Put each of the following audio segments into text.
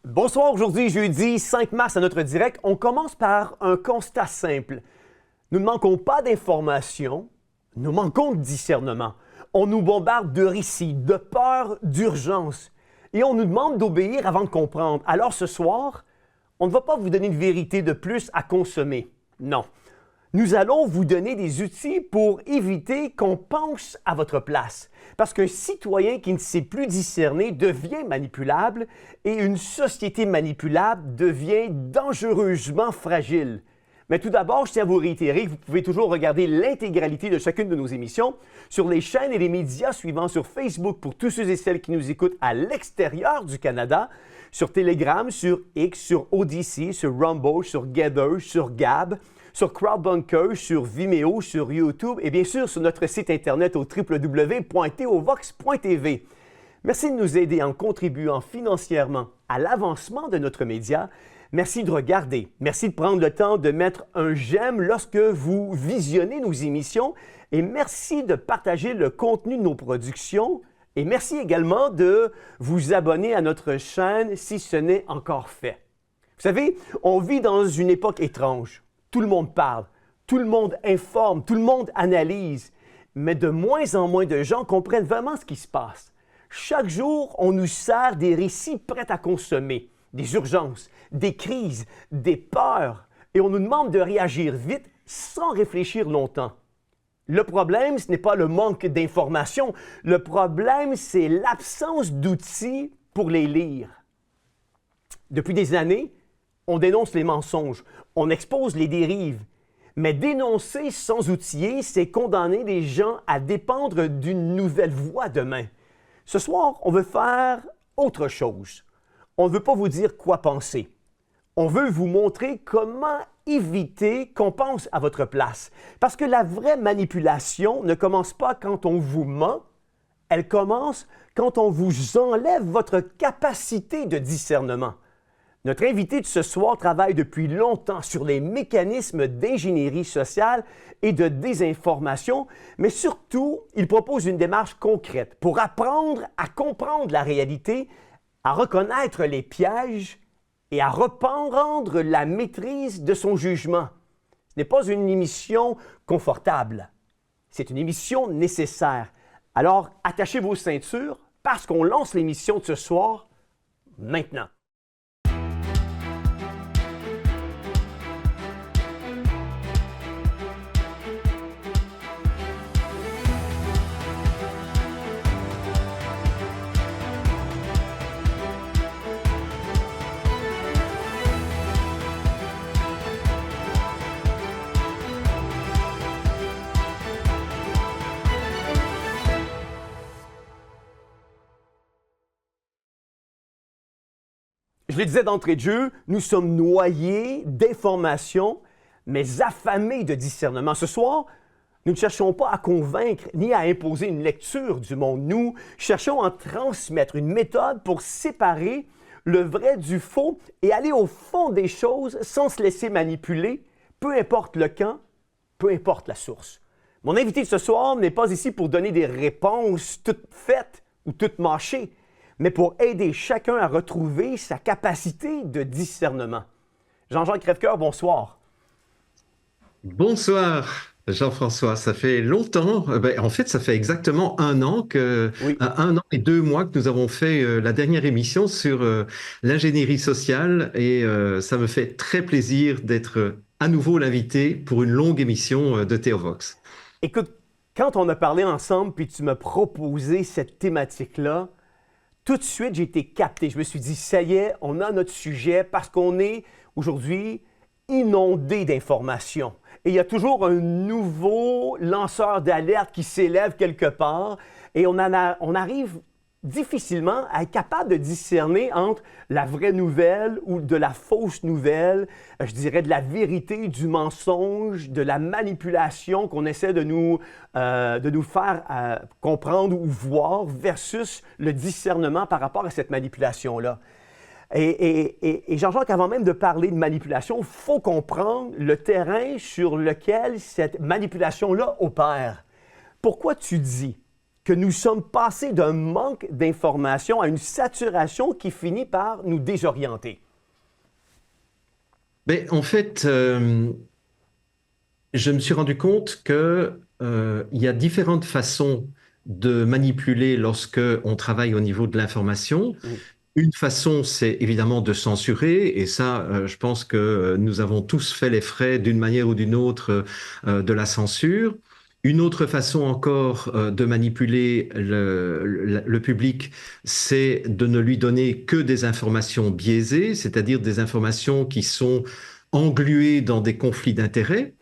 Bonsoir, aujourd'hui, jeudi 5 mars à notre direct. On commence par un constat simple. Nous ne manquons pas d'informations, nous manquons de discernement. On nous bombarde de récits, de peurs, d'urgence. Et on nous demande d'obéir avant de comprendre. Alors ce soir, on ne va pas vous donner une vérité de plus à consommer. Non. Nous allons vous donner des outils pour éviter qu'on pense à votre place. Parce qu'un citoyen qui ne sait plus discerner devient manipulable et une société manipulable devient dangereusement fragile. Mais tout d'abord, je tiens à vous réitérer que vous pouvez toujours regarder l'intégralité de chacune de nos émissions sur les chaînes et les médias suivants sur Facebook pour tous ceux et celles qui nous écoutent à l'extérieur du Canada, sur Telegram, sur X, sur Odyssey, sur Rumble, sur Gather, sur Gab, sur Crowdbunker, sur Vimeo, sur YouTube et bien sûr sur notre site internet au www.tovox.tv. Merci de nous aider en contribuant financièrement à l'avancement de notre média. Merci de regarder. Merci de prendre le temps de mettre un j'aime lorsque vous visionnez nos émissions et merci de partager le contenu de nos productions. Et merci également de vous abonner à notre chaîne si ce n'est encore fait. Vous savez, on vit dans une époque étrange. Tout le monde parle, tout le monde informe, tout le monde analyse, mais de moins en moins de gens comprennent vraiment ce qui se passe. Chaque jour, on nous sert des récits prêts à consommer, des urgences, des crises, des peurs, et on nous demande de réagir vite sans réfléchir longtemps. Le problème, ce n'est pas le manque d'informations, le problème, c'est l'absence d'outils pour les lire. Depuis des années, on dénonce les mensonges, on expose les dérives. Mais dénoncer sans outiller, c'est condamner les gens à dépendre d'une nouvelle voie demain. Ce soir, on veut faire autre chose. On ne veut pas vous dire quoi penser. On veut vous montrer comment éviter qu'on pense à votre place. Parce que la vraie manipulation ne commence pas quand on vous ment, elle commence quand on vous enlève votre capacité de discernement. Notre invité de ce soir travaille depuis longtemps sur les mécanismes d'ingénierie sociale et de désinformation, mais surtout, il propose une démarche concrète pour apprendre à comprendre la réalité, à reconnaître les pièges et à reprendre la maîtrise de son jugement. Ce n'est pas une émission confortable, c'est une émission nécessaire. Alors, attachez vos ceintures parce qu'on lance l'émission de ce soir maintenant. Je le disais d'entrée de jeu, nous sommes noyés d'informations, mais affamés de discernement. Ce soir, nous ne cherchons pas à convaincre ni à imposer une lecture du monde. Nous cherchons à transmettre une méthode pour séparer le vrai du faux et aller au fond des choses sans se laisser manipuler, peu importe le quand, peu importe la source. Mon invité de ce soir n'est pas ici pour donner des réponses toutes faites ou toutes mâchées, mais pour aider chacun à retrouver sa capacité de discernement. Jean-Jacques Crèvecoeur, bonsoir. Bonsoir, Jean-François. Ça fait longtemps, en fait, ça fait exactement un an, Oui. 1 an et 2 mois que nous avons fait la dernière émission sur l'ingénierie sociale et ça me fait très plaisir d'être à nouveau l'invité pour une longue émission de Théovox. Écoute, quand on a parlé ensemble puis tu m'as proposé cette thématique-là, tout de suite, j'ai été capté. Je me suis dit, ça y est, on a notre sujet parce qu'on est aujourd'hui inondé d'informations. Et il y a toujours un nouveau lanceur d'alerte qui s'élève quelque part et on arrive difficilement à être capable de discerner entre la vraie nouvelle ou de la fausse nouvelle, je dirais de la vérité, du mensonge, de la manipulation qu'on essaie de nous faire comprendre ou voir versus le discernement par rapport à cette manipulation-là. Et Jean-Jacques, avant même de parler de manipulation, il faut comprendre le terrain sur lequel cette manipulation-là opère. Pourquoi tu dis que nous sommes passés d'un manque d'informations à une saturation qui finit par nous désorienter? Mais en fait, je me suis rendu compte que il y a différentes façons de manipuler lorsque on travaille au niveau de l'information. Mhm. Une façon, c'est évidemment de censurer, et ça, je pense que nous avons tous fait les frais d'une manière ou d'une autre de la censure. Une autre façon encore de manipuler le public, c'est de ne lui donner que des informations biaisées, c'est-à-dire des informations qui sont engluées dans des conflits d'intérêts.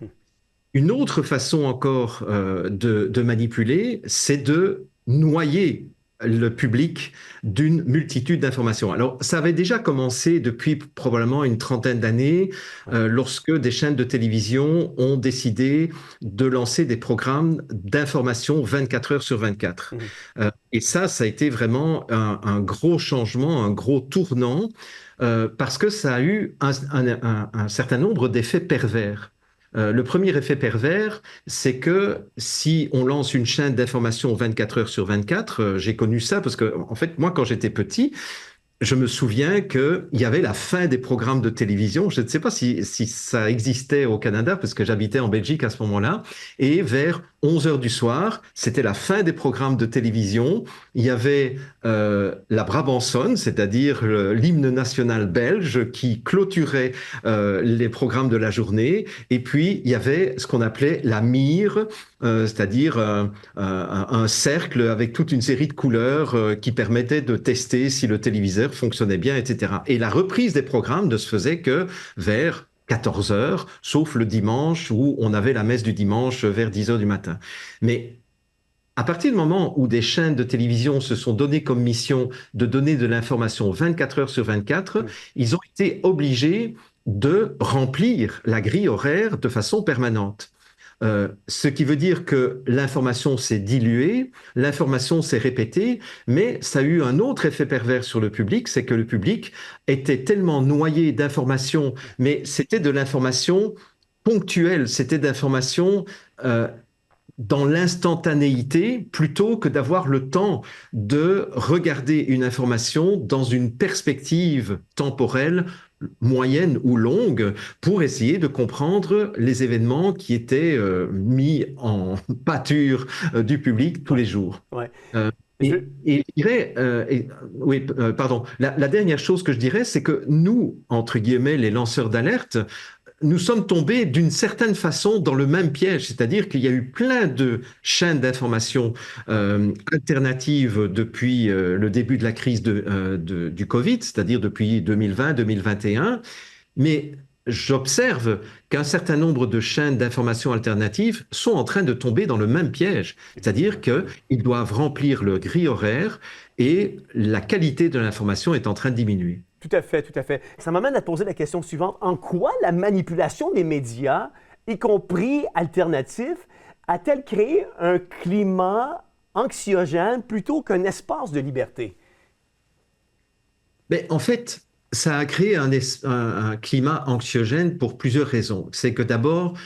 Une autre façon encore de manipuler, c'est de noyer le public d'une multitude d'informations. Alors, ça avait déjà commencé depuis probablement une trentaine d'années, lorsque des chaînes de télévision ont décidé de lancer des programmes d'information 24 heures sur 24. Mhm. Et ça a été vraiment un gros changement, un gros tournant, parce que ça a eu un certain nombre d'effets pervers. Le premier effet pervers, c'est que si on lance une chaîne d'information 24 heures sur 24, j'ai connu ça parce que, en fait, moi, quand j'étais petit, je me souviens qu'il y avait la fin des programmes de télévision. Je ne sais pas si ça existait au Canada, parce que j'habitais en Belgique à ce moment-là. Et vers 11 heures du soir, c'était la fin des programmes de télévision. Il y avait la Brabançonne, c'est-à-dire l'hymne national belge qui clôturait les programmes de la journée. Et puis, il y avait ce qu'on appelait la mire, c'est-à-dire un cercle avec toute une série de couleurs qui permettait de tester si le téléviseur fonctionnait bien, etc. Et la reprise des programmes ne se faisait que vers 14 heures, sauf le dimanche où on avait la messe du dimanche vers 10 heures du matin. Mais à partir du moment où des chaînes de télévision se sont données comme mission de donner de l'information 24 heures sur 24, ils ont été obligés de remplir la grille horaire de façon permanente. Ce qui veut dire que l'information s'est diluée, l'information s'est répétée, mais ça a eu un autre effet pervers sur le public, c'est que le public était tellement noyé d'informations, mais c'était de l'information ponctuelle, c'était d'informations dans l'instantanéité plutôt que d'avoir le temps de regarder une information dans une perspective temporelle moyenne ou longue pour essayer de comprendre les événements qui étaient mis en pâture du public tous les jours. Ouais. Et je dirais, oui, pardon, la dernière chose que je dirais, c'est que nous, entre guillemets, les lanceurs d'alerte, nous sommes tombés d'une certaine façon dans le même piège, c'est-à-dire qu'il y a eu plein de chaînes d'information alternatives depuis le début de la crise du Covid, c'est-à-dire depuis 2020-2021, mais j'observe qu'un certain nombre de chaînes d'information alternatives sont en train de tomber dans le même piège, c'est-à-dire qu'ils doivent remplir le grille horaire et la qualité de l'information est en train de diminuer. Tout à fait, tout à fait. Ça m'amène à te poser la question suivante. En quoi la manipulation des médias, y compris alternatifs, a-t-elle créé un climat anxiogène plutôt qu'un espace de liberté? Mais en fait, ça a créé un climat anxiogène pour plusieurs raisons. C'est que d'abord,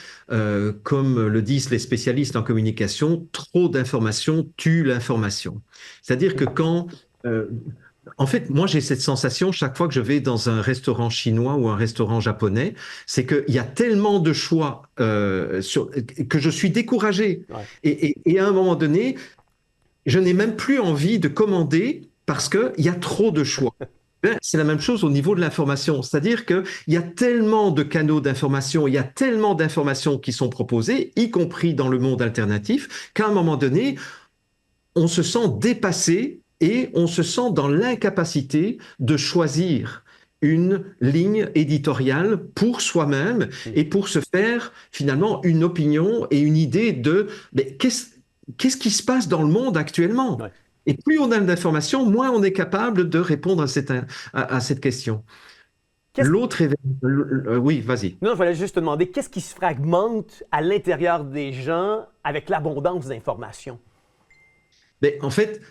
comme le disent les spécialistes en communication, trop d'informations tue l'information. C'est-à-dire que en fait, moi, j'ai cette sensation chaque fois que je vais dans un restaurant chinois ou un restaurant japonais, c'est qu'il y a tellement de choix que je suis découragé. Ouais. Et à un moment donné, je n'ai même plus envie de commander parce qu'il y a trop de choix. C'est la même chose au niveau de l'information, c'est-à-dire qu'il y a tellement de canaux d'information, il y a tellement d'informations qui sont proposées, y compris dans le monde alternatif, qu'à un moment donné, on se sent dépassé et on se sent dans l'incapacité de choisir une ligne éditoriale pour soi-même et pour se faire finalement une opinion et une idée de mais qu'est-ce qui se passe dans le monde actuellement? Ouais. Et plus on a d'informations, moins on est capable de répondre à cette question. L'autre événement... Oui, vas-y. Non, je voulais juste te demander, qu'est-ce qui se fragmente à l'intérieur des gens avec l'abondance d'informations? Mais en fait,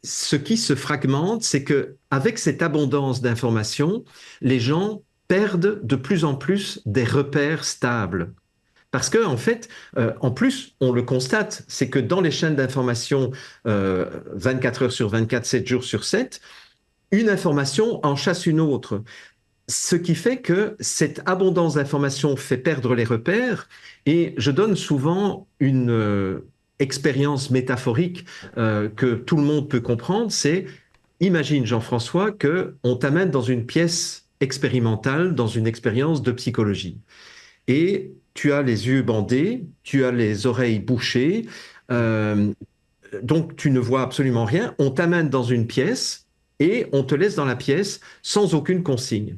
ce qui se fragmente, c'est que avec cette abondance d'informations, les gens perdent de plus en plus des repères stables. Parce que, en fait, en plus, on le constate, c'est que dans les chaînes d'information 24 heures sur 24, 7 jours sur 7, une information en chasse une autre. Ce qui fait que cette abondance d'informations fait perdre les repères. Et je donne souvent une expérience métaphorique que tout le monde peut comprendre. C'est, imagine Jean-François, que on t'amène dans une pièce expérimentale, dans une expérience de psychologie. Et tu as les yeux bandés, tu as les oreilles bouchées, euh, donc tu ne vois absolument rien. On t'amène dans une pièce et on te laisse dans la pièce sans aucune consigne.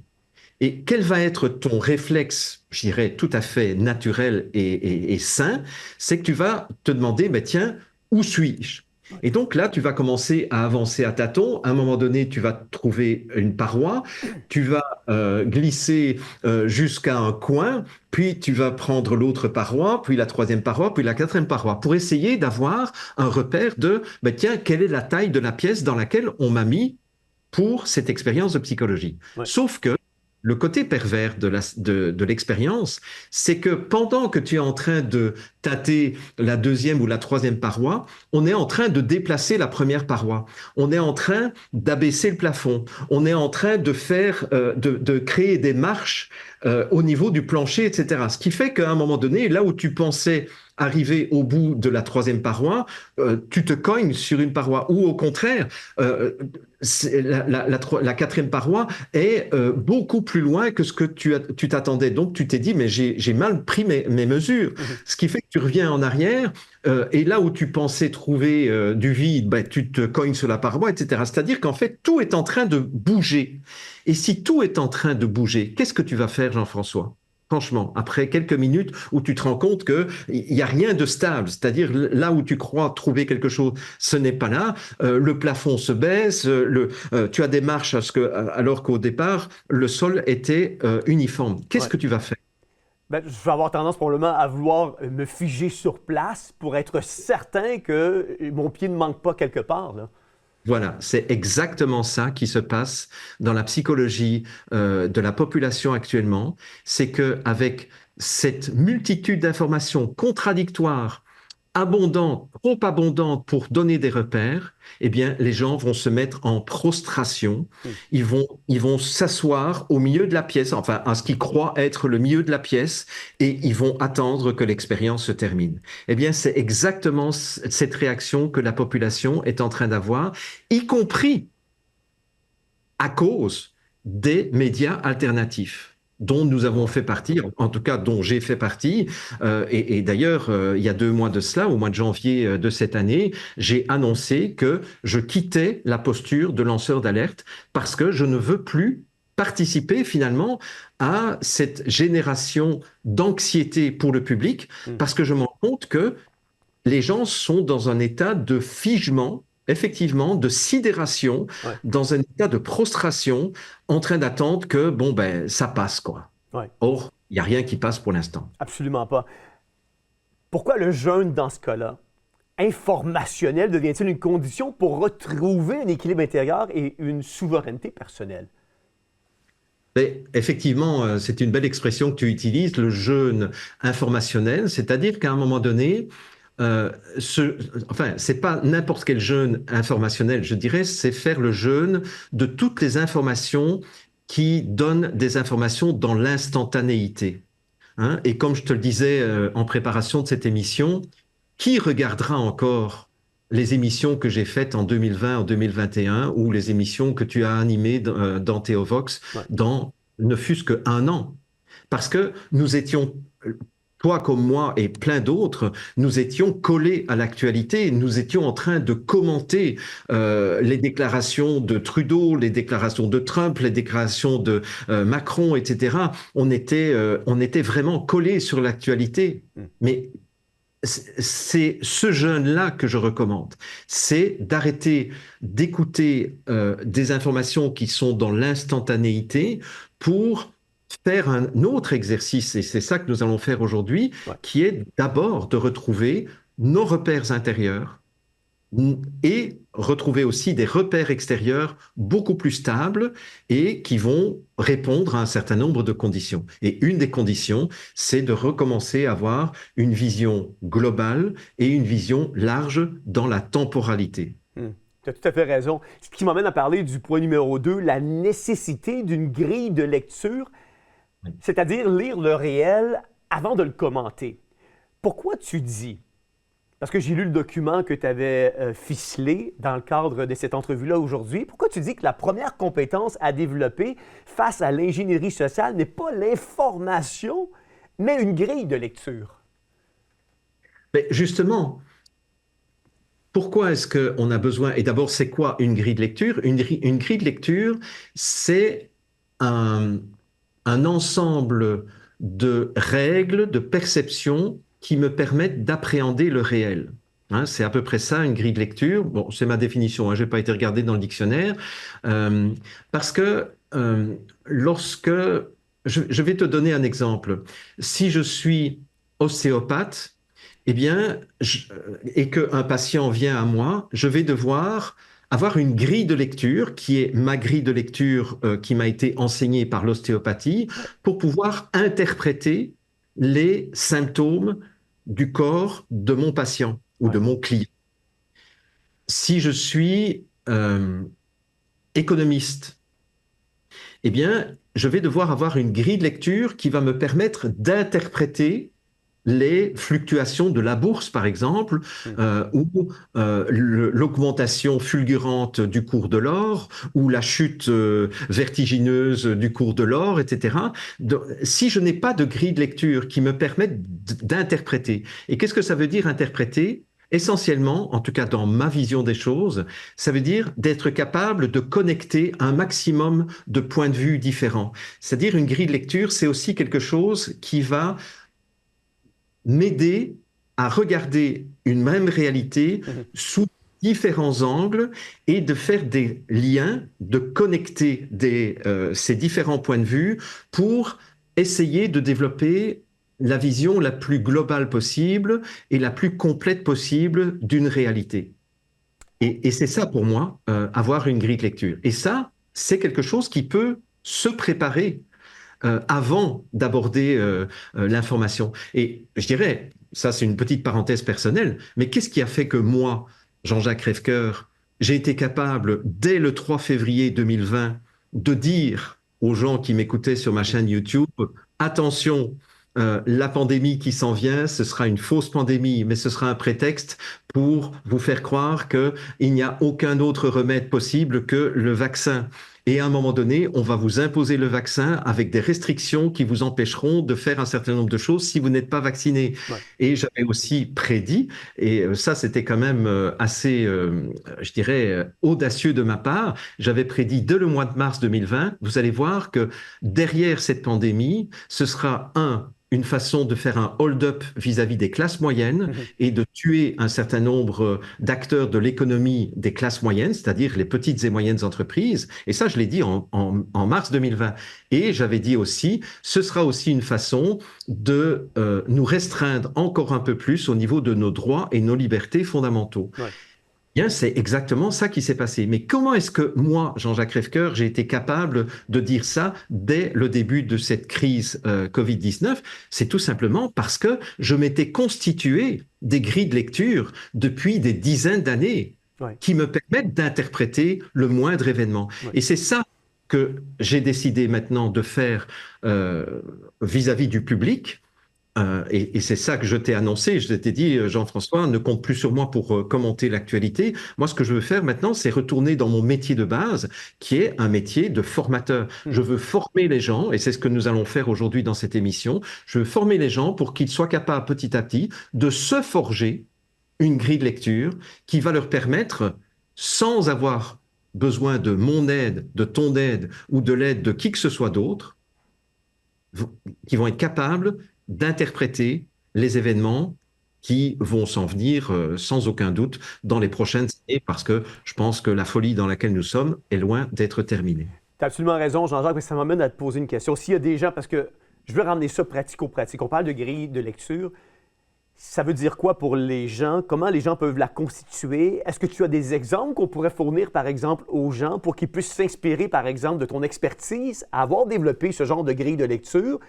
Et quel va être ton réflexe, je dirais, tout à fait naturel et sain, c'est que tu vas te demander, mais tiens, où suis-je? Et donc là, tu vas commencer à avancer à tâtons. À un moment donné, tu vas trouver une paroi, tu vas glisser jusqu'à un coin, puis tu vas prendre l'autre paroi, puis la troisième paroi, puis la quatrième paroi, pour essayer d'avoir un repère de, ben tiens, quelle est la taille de la pièce dans laquelle on m'a mis pour cette expérience de psychologie. Ouais. Sauf que le côté pervers de l'expérience, c'est que pendant que tu es en train de tâter la deuxième ou la troisième paroi, on est en train de déplacer la première paroi. On est en train d'abaisser le plafond. On est en train de faire, de créer des marches au niveau du plancher, etc. Ce qui fait qu'à un moment donné, là où tu pensais arriver au bout de la troisième paroi, tu te cognes sur une paroi. Ou au contraire, la quatrième paroi est beaucoup plus loin que ce que tu t'attendais. Donc tu t'es dit, mais j'ai mal pris mes mesures. Ce qui fait que tu reviens en arrière, et là où tu pensais trouver du vide, ben, tu te cognes sur la paroi, etc. C'est-à-dire qu'en fait, tout est en train de bouger. Et si tout est en train de bouger, qu'est-ce que tu vas faire, Jean-François? Franchement, après quelques minutes où tu te rends compte qu'il n'y a rien de stable, c'est-à-dire là où tu crois trouver quelque chose, ce n'est pas là, le plafond se baisse, tu as des marches alors qu'au départ, le sol était uniforme. Qu'est-ce Ouais. que tu vas faire? Ben, je vais avoir tendance probablement à vouloir me figer sur place pour être certain que mon pied ne manque pas quelque part, là. Voilà, c'est exactement ça qui se passe dans la psychologie de la population actuellement. C'est que avec cette multitude d'informations contradictoires, abondantes, trop abondantes pour donner des repères, eh bien, les gens vont se mettre en prostration. Hmm. Ils vont s'asseoir au milieu de la pièce, enfin, à ce qu'ils croient être le milieu de la pièce, et ils vont attendre que l'expérience se termine. Eh bien, c'est exactement cette réaction que la population est en train d'avoir, y compris à cause des médias alternatifs dont nous avons fait partie, en tout cas dont j'ai fait partie. Et d'ailleurs, il y a 2 mois de cela, au mois de janvier de cette année, j'ai annoncé que je quittais la posture de lanceur d'alerte parce que je ne veux plus participer finalement à cette génération d'anxiété pour le public, Hmm. parce que je me rends compte que les gens sont dans un état de figement, effectivement, de sidération, Ouais. dans un état de prostration, en train d'attendre que, bon, ben, ça passe, quoi. Ouais. Or, il n'y a rien qui passe pour l'instant. Absolument pas. Pourquoi le jeûne dans ce cas-là? Informationnel devient-il une condition pour retrouver un équilibre intérieur et une souveraineté personnelle? Mais effectivement, c'est une belle expression que tu utilises, le jeûne informationnel, c'est-à-dire qu'à un moment donné, euh, ce, enfin, c'est pas n'importe quel jeûne informationnel, je dirais, c'est faire le jeûne de toutes les informations qui donnent des informations dans l'instantanéité. Hein. Et comme je te le disais en préparation de cette émission, qui regardera encore les émissions que j'ai faites en 2020, en 2021, ou les émissions que tu as animées dans Théovox Ouais. dans ne fût-ce qu'un an? Parce que nous étions, toi comme moi et plein d'autres, nous étions collés à l'actualité, nous étions en train de commenter les déclarations de Trudeau, les déclarations de Trump, les déclarations de Macron, etc. On était vraiment collés sur l'actualité. Hmm. Mais c'est ce jeûne-là que je recommande. C'est d'arrêter d'écouter des informations qui sont dans l'instantanéité pour faire un autre exercice, et c'est ça que nous allons faire aujourd'hui, Ouais. qui est d'abord de retrouver nos repères intérieurs, et retrouver aussi des repères extérieurs beaucoup plus stables et qui vont répondre à un certain nombre de conditions. Et une des conditions, c'est de recommencer à avoir une vision globale et une vision large dans la temporalité. Tu as tout à fait raison. Ce qui m'amène à parler du point numéro 2, la nécessité d'une grille de lecture, c'est-à-dire lire le réel avant de le commenter. Pourquoi tu dis, parce que j'ai lu le document que tu avais ficelé dans le cadre de cette entrevue-là aujourd'hui, pourquoi tu dis que la première compétence à développer face à l'ingénierie sociale n'est pas l'information, mais une grille de lecture? Mais justement, pourquoi est-ce qu'on a besoin, et d'abord, c'est quoi une grille de lecture? Une grille de lecture, c'est un, un ensemble de règles, de perceptions qui me permettent d'appréhender le réel. Hein, c'est à peu près ça, une grille de lecture. Bon, c'est ma définition, hein, je n'ai pas été regardé dans le dictionnaire. Euh, parce que lorsque... je vais te donner un exemple. Si je suis ostéopathe, eh bien, et qu'un patient vient à moi, je vais devoir avoir une grille de lecture qui est ma grille de lecture qui m'a été enseignée par l'ostéopathie pour pouvoir interpréter les symptômes du corps de mon patient ou Ouais. de mon client. Si je suis économiste, eh bien, je vais devoir avoir une grille de lecture qui va me permettre d'interpréter les fluctuations de la bourse, par exemple, Hmm. ou l'augmentation fulgurante du cours de l'or, ou la chute vertigineuse du cours de l'or, etc. Donc, si je n'ai pas de grille de lecture qui me permette d'interpréter, et qu'est-ce que ça veut dire interpréter? Essentiellement, en tout cas dans ma vision des choses, ça veut dire d'être capable de connecter un maximum de points de vue différents. C'est-à-dire une grille de lecture, c'est aussi quelque chose qui va m'aider à regarder une même réalité Mhm. sous différents angles et de faire des liens, de connecter ces différents points de vue pour essayer de développer la vision la plus globale possible et la plus complète possible d'une réalité. Et c'est ça pour moi, avoir une grille de lecture. Et ça, c'est quelque chose qui peut se préparer avant d'aborder l'information. Et je dirais, ça c'est une petite parenthèse personnelle, mais qu'est-ce qui a fait que moi, Jean-Jacques Crèvecoeur, j'ai été capable, dès le 3 février 2020, de dire aux gens qui m'écoutaient sur ma chaîne YouTube, attention, la pandémie qui s'en vient, ce sera une fausse pandémie, mais ce sera un prétexte pour vous faire croire qu'il n'y a aucun autre remède possible que le vaccin. Et à un moment donné, on va vous imposer le vaccin avec des restrictions qui vous empêcheront de faire un certain nombre de choses si vous n'êtes pas vacciné. Ouais. Et j'avais aussi prédit, et ça c'était quand même assez, je dirais, audacieux de ma part, j'avais prédit dès le mois de mars 2020, vous allez voir que derrière cette pandémie, ce sera une façon de faire un hold-up vis-à-vis des classes moyennes Mhm. et de tuer un certain nombre d'acteurs de l'économie des classes moyennes, c'est-à-dire les petites et moyennes entreprises. Et ça, je l'ai dit en mars 2020. Et j'avais dit aussi, ce sera aussi une façon de nous restreindre encore un peu plus au niveau de nos droits et nos libertés fondamentaux. Ouais. Bien, c'est exactement ça qui s'est passé. Mais comment est-ce que moi, Jean-Jacques Crèvecoeur, j'ai été capable de dire ça dès le début de cette crise Covid-19? C'est tout simplement parce que je m'étais constitué des grilles de lecture depuis des dizaines d'années Ouais. qui me permettent d'interpréter le moindre événement. Ouais. Et c'est ça que j'ai décidé maintenant de faire vis-à-vis du public. Et c'est ça que je t'ai annoncé. Je t'ai dit, Jean-François, ne compte plus sur moi pour commenter l'actualité. Moi, ce que je veux faire maintenant, c'est retourner dans mon métier de base, qui est un métier de formateur. Je Mhm. veux former les gens, et c'est ce que nous allons faire aujourd'hui dans cette émission. Je veux former les gens pour qu'ils soient capables petit à petit de se forger une grille de lecture qui va leur permettre, sans avoir besoin de mon aide, de ton aide ou de l'aide de qui que ce soit d'autre, qui vont être capables d'interpréter les événements qui vont s'en venir sans aucun doute dans les prochaines années, parce que je pense que la folie dans laquelle nous sommes est loin d'être terminée. Tu as absolument raison, Jean-Jacques, mais ça m'amène à te poser une question. S'il y a des gens, parce que je veux ramener ça pratico-pratique, on parle de grille de lecture, Ça veut dire quoi pour les gens? Comment les gens peuvent la constituer? Est-ce que tu as des exemples qu'on pourrait fournir, par exemple, aux gens pour qu'ils puissent s'inspirer, par exemple, de ton expertise, à avoir développé ce genre de grille de lecture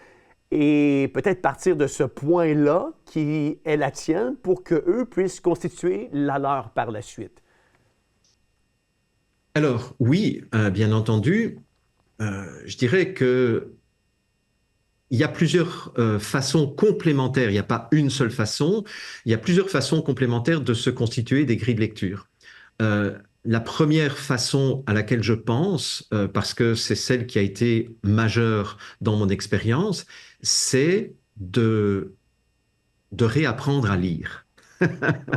et peut-être partir de ce point-là qui est la tienne pour qu'eux puissent constituer la leur par la suite? Alors, oui, bien entendu, je dirais que il y a plusieurs façons complémentaires, il n'y a pas une seule façon, il y a plusieurs façons complémentaires de se constituer des grilles de lecture. La première façon à laquelle je pense, parce que c'est celle qui a été majeure dans mon expérience, c'est de réapprendre à lire.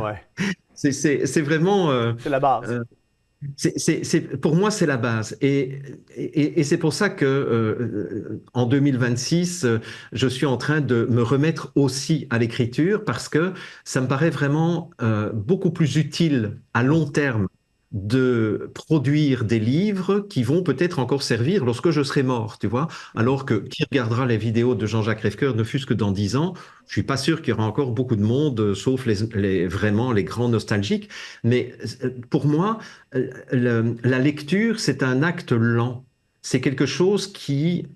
Ouais, C'est vraiment, c'est la base. euh, pour moi, c'est la base. Et c'est pour ça que en 2026, je suis en train de me remettre aussi à l'écriture parce que ça me paraît vraiment beaucoup plus utile à long terme de produire des livres qui vont peut-être encore servir lorsque je serai mort, tu vois. Alors que qui regardera les vidéos de Jean-Jacques Reffker, ne fût-ce que dans 10 ans, je suis pas sûr qu'il y aura encore beaucoup de monde, sauf vraiment les grands nostalgiques. Mais pour moi, la lecture, c'est un acte lent. C'est quelque chose qui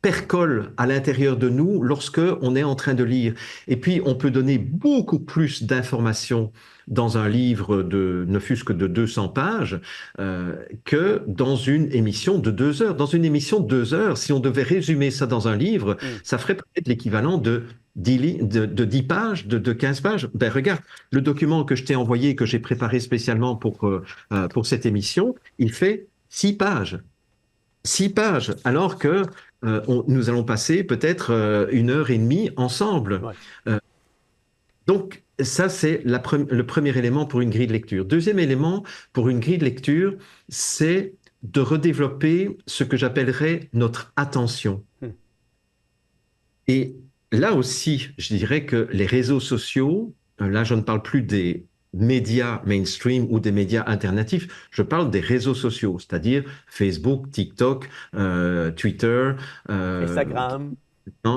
percole à l'intérieur de nous lorsque on est en train de lire. Et puis, on peut donner beaucoup plus d'informations dans un livre de ne fût-ce que de 200 pages que dans une émission de 2 heures. Dans une émission de 2 heures, si on devait résumer ça dans un livre, Mm. ça ferait peut-être l'équivalent de 10 pages, de 15 pages. Ben, regarde, le document que je t'ai envoyé, que j'ai préparé spécialement pour cette émission, il fait 6 pages. 6 pages, alors que nous allons passer peut-être 1 heure et demie ensemble. Ouais. Euh, donc, ça, c'est le premier élément pour une grille de lecture. Deuxième élément pour une grille de lecture, c'est de redévelopper ce que j'appellerais notre attention. Mm. Et là aussi, je dirais que les réseaux sociaux, là, je ne parle plus des médias mainstream ou des médias alternatifs, je parle des réseaux sociaux, c'est-à-dire Facebook, TikTok, Twitter, euh, Instagram.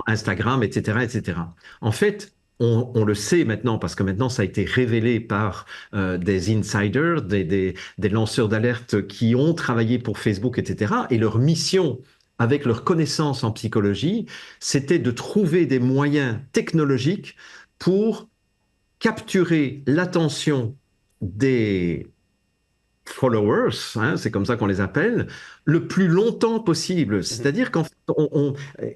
Instagram, etc., etc. En fait, on le sait maintenant parce que maintenant ça a été révélé par des insiders, des lanceurs d'alerte qui ont travaillé pour Facebook, etc. Et leur mission, avec leur connaissance en psychologie, c'était de trouver des moyens technologiques pour capturer l'attention des followers, hein, c'est comme ça qu'on les appelle, le plus longtemps possible. Mhm. C'est-à-dire qu'en fait,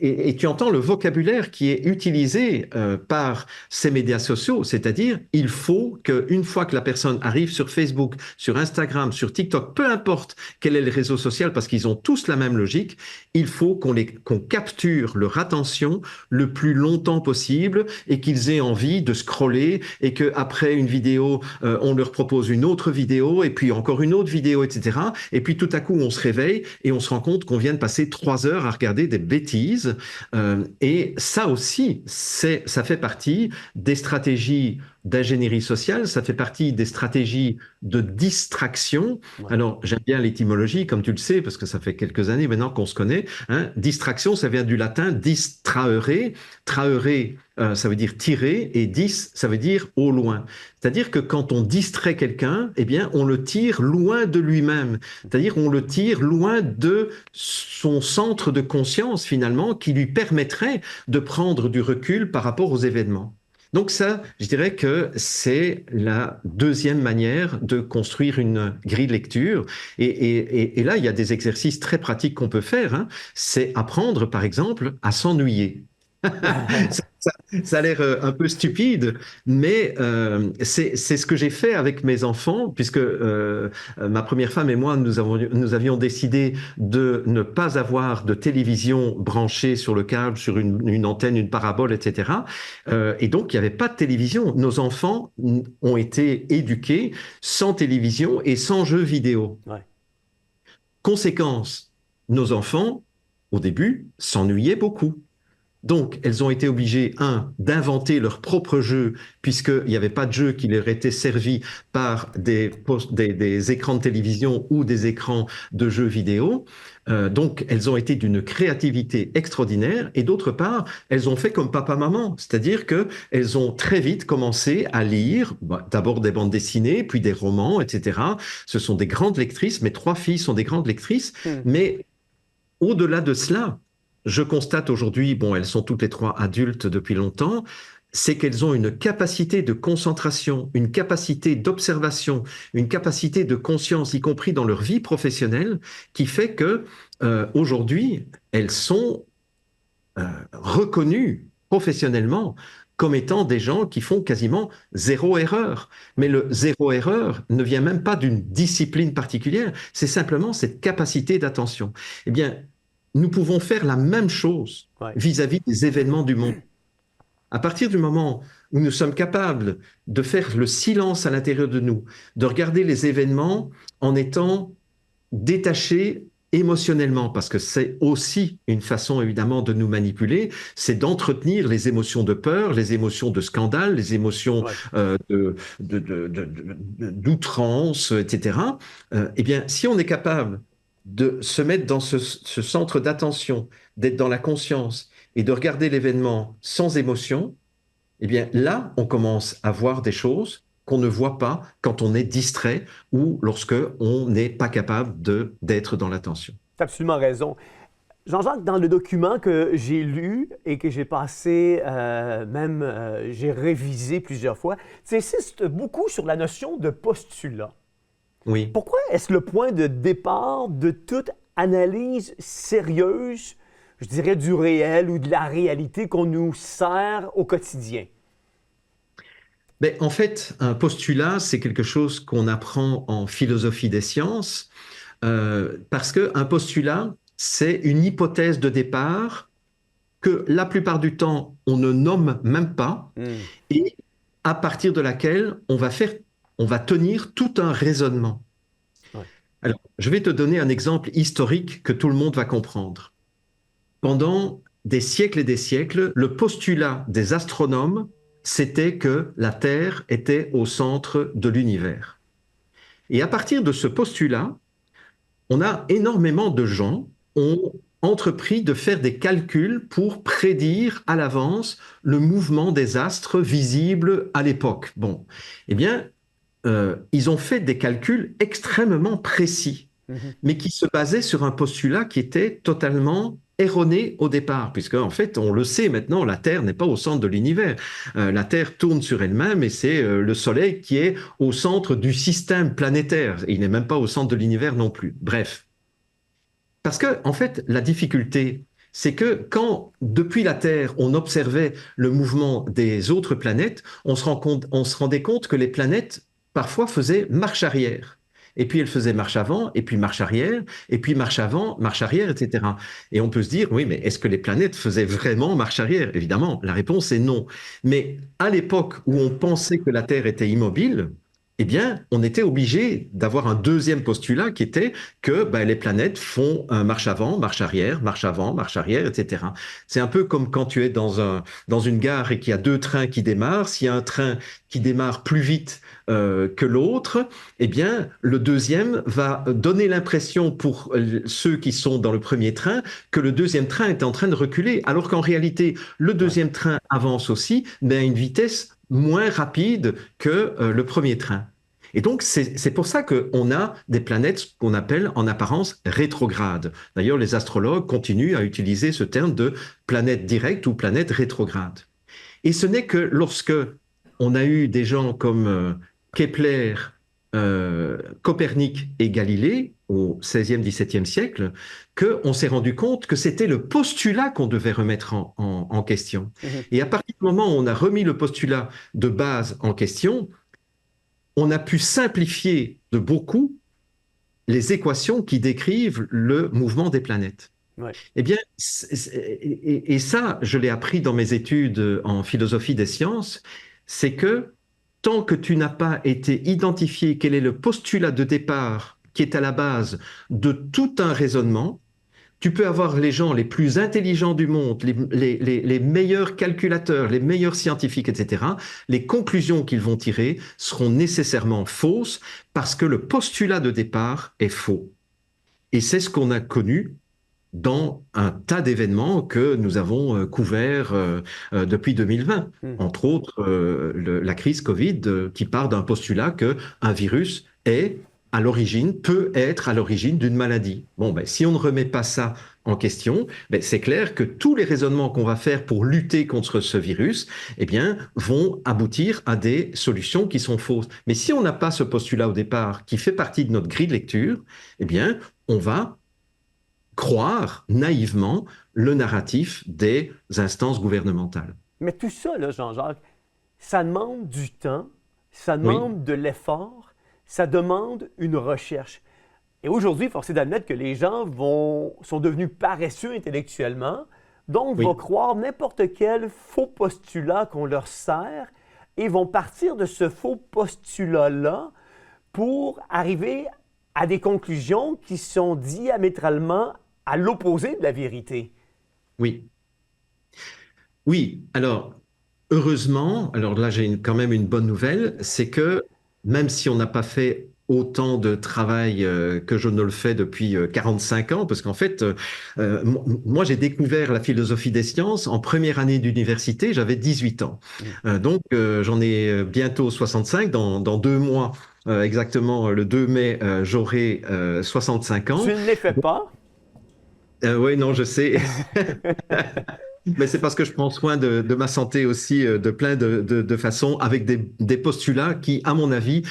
et tu entends le vocabulaire qui est utilisé par ces médias sociaux, c'est-à-dire il faut qu'une fois que la personne arrive sur Facebook, sur Instagram, sur TikTok, peu importe quel est le réseau social, parce qu'ils ont tous la même logique, il faut qu'on capture leur attention le plus longtemps possible et qu'ils aient envie de scroller et qu'après une vidéo, on leur propose une autre vidéo et puis encore une autre vidéo, etc. Et puis tout à coup, on se réveille et on se rend compte qu'on vient de passer 3 heures à regarder des bêtises. Et ça aussi, ça fait partie des stratégies d'ingénierie sociale, ça fait partie des stratégies de distraction. Ouais. Alors, j'aime bien l'étymologie, comme tu le sais, parce que ça fait quelques années maintenant qu'on se connaît. Hein. Distraction, ça vient du latin distraere. Traere, ça veut dire tirer, et dis, ça veut dire au loin. C'est-à-dire que quand on distrait quelqu'un, eh bien, on le tire loin de lui-même. C'est-à-dire on le tire loin de son centre de conscience, finalement, qui lui permettrait de prendre du recul par rapport aux événements. Donc ça, je dirais que c'est la deuxième manière de construire une grille de lecture. Et là, il y a des exercices très pratiques qu'on peut faire. Hein. C'est apprendre, par exemple, à s'ennuyer. Ça a l'air un peu stupide, mais c'est ce que j'ai fait avec mes enfants, puisque ma première femme et moi, nous avions décidé de ne pas avoir de télévision branchée sur le câble, sur une antenne, une parabole, etc. Et donc, il n'y avait pas de télévision. Nos enfants ont été éduqués sans télévision et sans jeux vidéo. Ouais. Conséquence, nos enfants, au début, s'ennuyaient beaucoup. Donc, elles ont été obligées, d'inventer leur propre jeu, puisqu'il n'y avait pas de jeu qui leur était servi par des écrans de télévision ou des écrans de jeux vidéo. Donc, elles ont été d'une créativité extraordinaire. Et d'autre part, elles ont fait comme papa-maman, c'est-à-dire qu'elles ont très vite commencé à lire, d'abord des bandes dessinées, puis des romans, etc. Ce sont des grandes lectrices. Mes 3 filles sont des grandes lectrices, mais au-delà de cela, je constate aujourd'hui, bon, elles sont toutes les 3 adultes depuis longtemps, c'est qu'elles ont une capacité de concentration, une capacité d'observation, une capacité de conscience, y compris dans leur vie professionnelle, qui fait que aujourd'hui, elles sont reconnues professionnellement comme étant des gens qui font quasiment zéro erreur. Mais le zéro erreur ne vient même pas d'une discipline particulière, c'est simplement cette capacité d'attention. Eh bien, nous pouvons faire la même chose Ouais. vis-à-vis des événements du monde. À partir du moment où nous sommes capables de faire le silence à l'intérieur de nous, de regarder les événements en étant détachés émotionnellement, parce que c'est aussi une façon évidemment de nous manipuler, c'est d'entretenir les émotions de peur, les émotions de scandale, les émotions Ouais. d'outrance, etc. Eh bien, si on est capable de se mettre dans ce centre d'attention, d'être dans la conscience et de regarder l'événement sans émotion, eh bien là, on commence à voir des choses qu'on ne voit pas quand on est distrait ou lorsque on n'est pas capable d'être dans l'attention. Tu as absolument raison. Jean-Jacques, dans le document que j'ai lu et que j'ai passé, j'ai révisé plusieurs fois, tu insistes beaucoup sur la notion de postulat. Oui. Pourquoi est-ce le point de départ de toute analyse sérieuse, je dirais du réel ou de la réalité qu'on nous sert au quotidien? Mais en fait, un postulat, c'est quelque chose qu'on apprend en philosophie des sciences, parce qu'un postulat, c'est une hypothèse de départ que la plupart du temps, on ne nomme même pas, Hmm. et à partir de laquelle on va tenir tout un raisonnement. Ouais. Alors, je vais te donner un exemple historique que tout le monde va comprendre. Pendant des siècles et des siècles, le postulat des astronomes, c'était que la Terre était au centre de l'univers. Et à partir de ce postulat, on a énormément de gens ont entrepris de faire des calculs pour prédire à l'avance le mouvement des astres visibles à l'époque. Bon, eh bien, ils ont fait des calculs extrêmement précis, Mhm. mais qui se basaient sur un postulat qui était totalement erroné au départ, puisque en fait, on le sait maintenant, la Terre n'est pas au centre de l'univers. La Terre tourne sur elle-même et c'est le Soleil qui est au centre du système planétaire. Il n'est même pas au centre de l'univers non plus. Bref. Parce que, en fait, la difficulté, c'est que quand, depuis la Terre, on observait le mouvement des autres planètes, on se rendait compte que les planètes, parfois, faisaient marche arrière. Et puis elles faisaient marche avant, et puis marche arrière, et puis marche avant, marche arrière, etc. Et on peut se dire, oui, mais est-ce que les planètes faisaient vraiment marche arrière? Évidemment, la réponse est non. Mais à l'époque où on pensait que la Terre était immobile, eh bien, on était obligé d'avoir un deuxième postulat qui était que ben, les planètes font un marche avant, marche avant, marche arrière, etc. C'est un peu comme quand tu es dans une gare et qu'il y a 2 trains qui démarrent. S'il y a un train qui démarre plus vite que l'autre, eh bien, le deuxième va donner l'impression pour ceux qui sont dans le premier train que le deuxième train est en train de reculer, alors qu'en réalité, le Ouais. deuxième train avance aussi, mais à une vitesse moins rapide que le premier train. Et donc, c'est pour ça qu'on a des planètes qu'on appelle en apparence rétrogrades. D'ailleurs, les astrologues continuent à utiliser ce terme de planète directe ou planète rétrograde. Et ce n'est que lorsque on a eu des gens comme Kepler, Copernic et Galilée au XVIe, XVIIe siècle, qu'on s'est rendu compte que c'était le postulat qu'on devait remettre en question. Mhm. Et à partir du moment où on a remis le postulat de base en question, on a pu simplifier de beaucoup les équations qui décrivent le mouvement des planètes. Ouais. Eh bien, et ça, je l'ai appris dans mes études en philosophie des sciences, c'est que tant que tu n'as pas été identifié quel est le postulat de départ qui est à la base de tout un raisonnement, Tu peux avoir les gens les plus intelligents du monde, les meilleurs calculateurs, les meilleurs scientifiques, etc. Les conclusions qu'ils vont tirer seront nécessairement fausses parce que le postulat de départ est faux. Et c'est ce qu'on a connu dans un tas d'événements que nous avons couverts depuis 2020. Entre autres, la crise Covid qui part d'un postulat qu'un virus peut être à l'origine d'une maladie. Bon, ben, si on ne remet pas ça en question, ben, c'est clair que tous les raisonnements qu'on va faire pour lutter contre ce virus, eh bien, vont aboutir à des solutions qui sont fausses. Mais si on n'a pas ce postulat au départ qui fait partie de notre grille de lecture, eh bien, on va croire naïvement le narratif des instances gouvernementales. Mais tout ça, là, Jean-Jacques, ça demande du temps, ça demande de l'effort, ça demande une recherche. Et aujourd'hui, force est d'admettre que les gens sont devenus paresseux intellectuellement, donc vont croire n'importe quel faux postulat qu'on leur sert et vont partir de ce faux postulat-là pour arriver à des conclusions qui sont diamétralement à l'opposé de la vérité. Oui. Oui, alors, heureusement, alors là j'ai quand même une bonne nouvelle, c'est que même si on n'a pas fait autant de travail que je ne le fais depuis 45 ans, parce qu'en fait, moi j'ai découvert la philosophie des sciences en première année d'université, j'avais 18 ans. Donc j'en ai bientôt 65, dans 2 mois. Exactement, le 2 mai, j'aurai 65 ans. Tu ne les fais pas? Oui, non, je sais. Mais c'est parce que je prends soin de ma santé aussi de plein de façons, avec des postulats qui, à mon avis,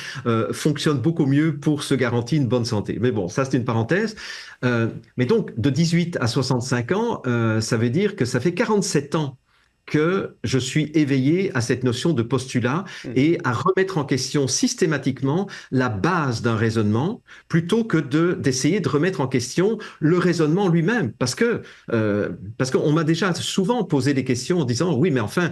fonctionnent beaucoup mieux pour se garantir une bonne santé. Mais bon, ça c'est une parenthèse. Mais donc, de 18 à 65 ans, ça veut dire que ça fait 47 ans que je suis éveillé à cette notion de postulat et à remettre en question systématiquement la base d'un raisonnement plutôt que d'essayer de remettre en question le raisonnement lui-même. Parce qu'on m'a déjà souvent posé des questions en disant oui, mais enfin,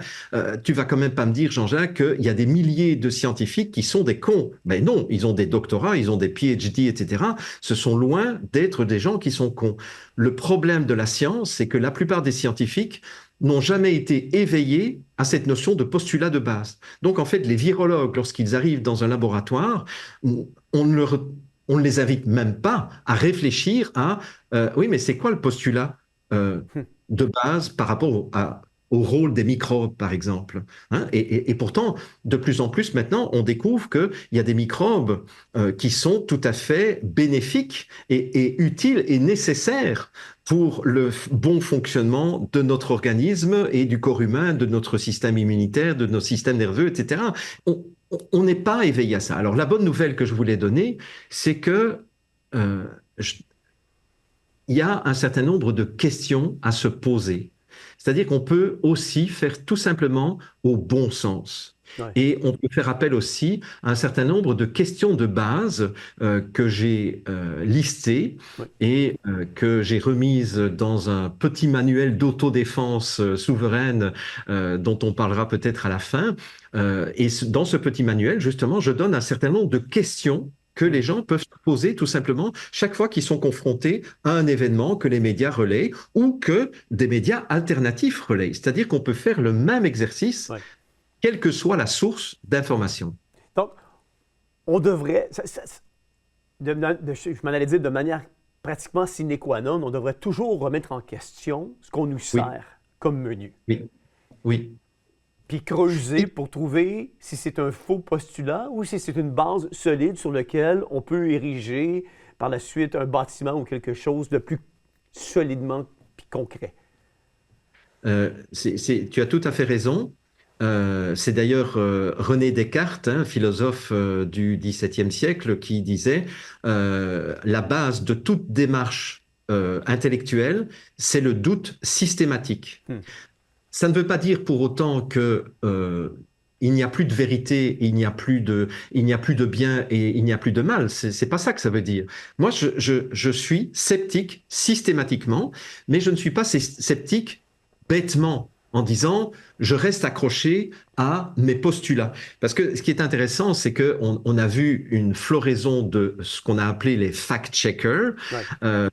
tu vas quand même pas me dire, Jean-Jacques, qu'il y a des milliers de scientifiques qui sont des cons. Mais non, ils ont des doctorats, ils ont des PhD, etc. Ce sont loin d'être des gens qui sont cons. Le problème de la science, c'est que la plupart des scientifiques n'ont jamais été éveillés à cette notion de postulat de base. Donc, en fait, les virologues, lorsqu'ils arrivent dans un laboratoire, on ne les invite même pas à réfléchir à oui, mais c'est quoi le postulat de base par rapport au rôle des microbes, par exemple, hein? Et pourtant, de plus en plus maintenant, on découvre qu'il y a des microbes qui sont tout à fait bénéfiques et utiles et nécessaires pour le bon fonctionnement de notre organisme et du corps humain, de notre système immunitaire, de nos systèmes nerveux, etc. On n'est pas éveillé à ça. Alors la bonne nouvelle que je voulais donner, c'est que il y a un certain nombre de questions à se poser. C'est-à-dire qu'on peut aussi faire tout simplement au bon sens. Ouais. Et on peut faire appel aussi à un certain nombre de questions de base que j'ai listées et que j'ai remises dans un petit manuel d'autodéfense souveraine dont on parlera peut-être à la fin. Et dans ce petit manuel, justement, je donne un certain nombre de questions que les gens peuvent se poser tout simplement chaque fois qu'ils sont confrontés à un événement que les médias relaient ou que des médias alternatifs relaient. C'est-à-dire qu'on peut faire le même exercice, quelle que soit la source d'information. Donc, on devrait, je m'en allais dire de manière pratiquement sine qua non, on devrait toujours remettre en question ce qu'on nous sert comme menu. Oui, oui. Puis creuser pour trouver si c'est un faux postulat ou si c'est une base solide sur laquelle on peut ériger par la suite un bâtiment ou quelque chose de plus solidement puis concret. Tu as tout à fait raison. C'est d'ailleurs René Descartes, philosophe du XVIIe siècle, qui disait la base de toute démarche intellectuelle, c'est le doute systématique. Ça ne veut pas dire pour autant que il n'y a plus de vérité, il n'y a plus de bien et il n'y a plus de mal. C'est pas ça que ça veut dire. Moi, je suis sceptique systématiquement, mais je ne suis pas sceptique bêtement en disant je reste accroché à mes postulats. Parce que ce qui est intéressant, c'est qu'on a vu une floraison de ce qu'on a appelé les fact-checkers. Ouais.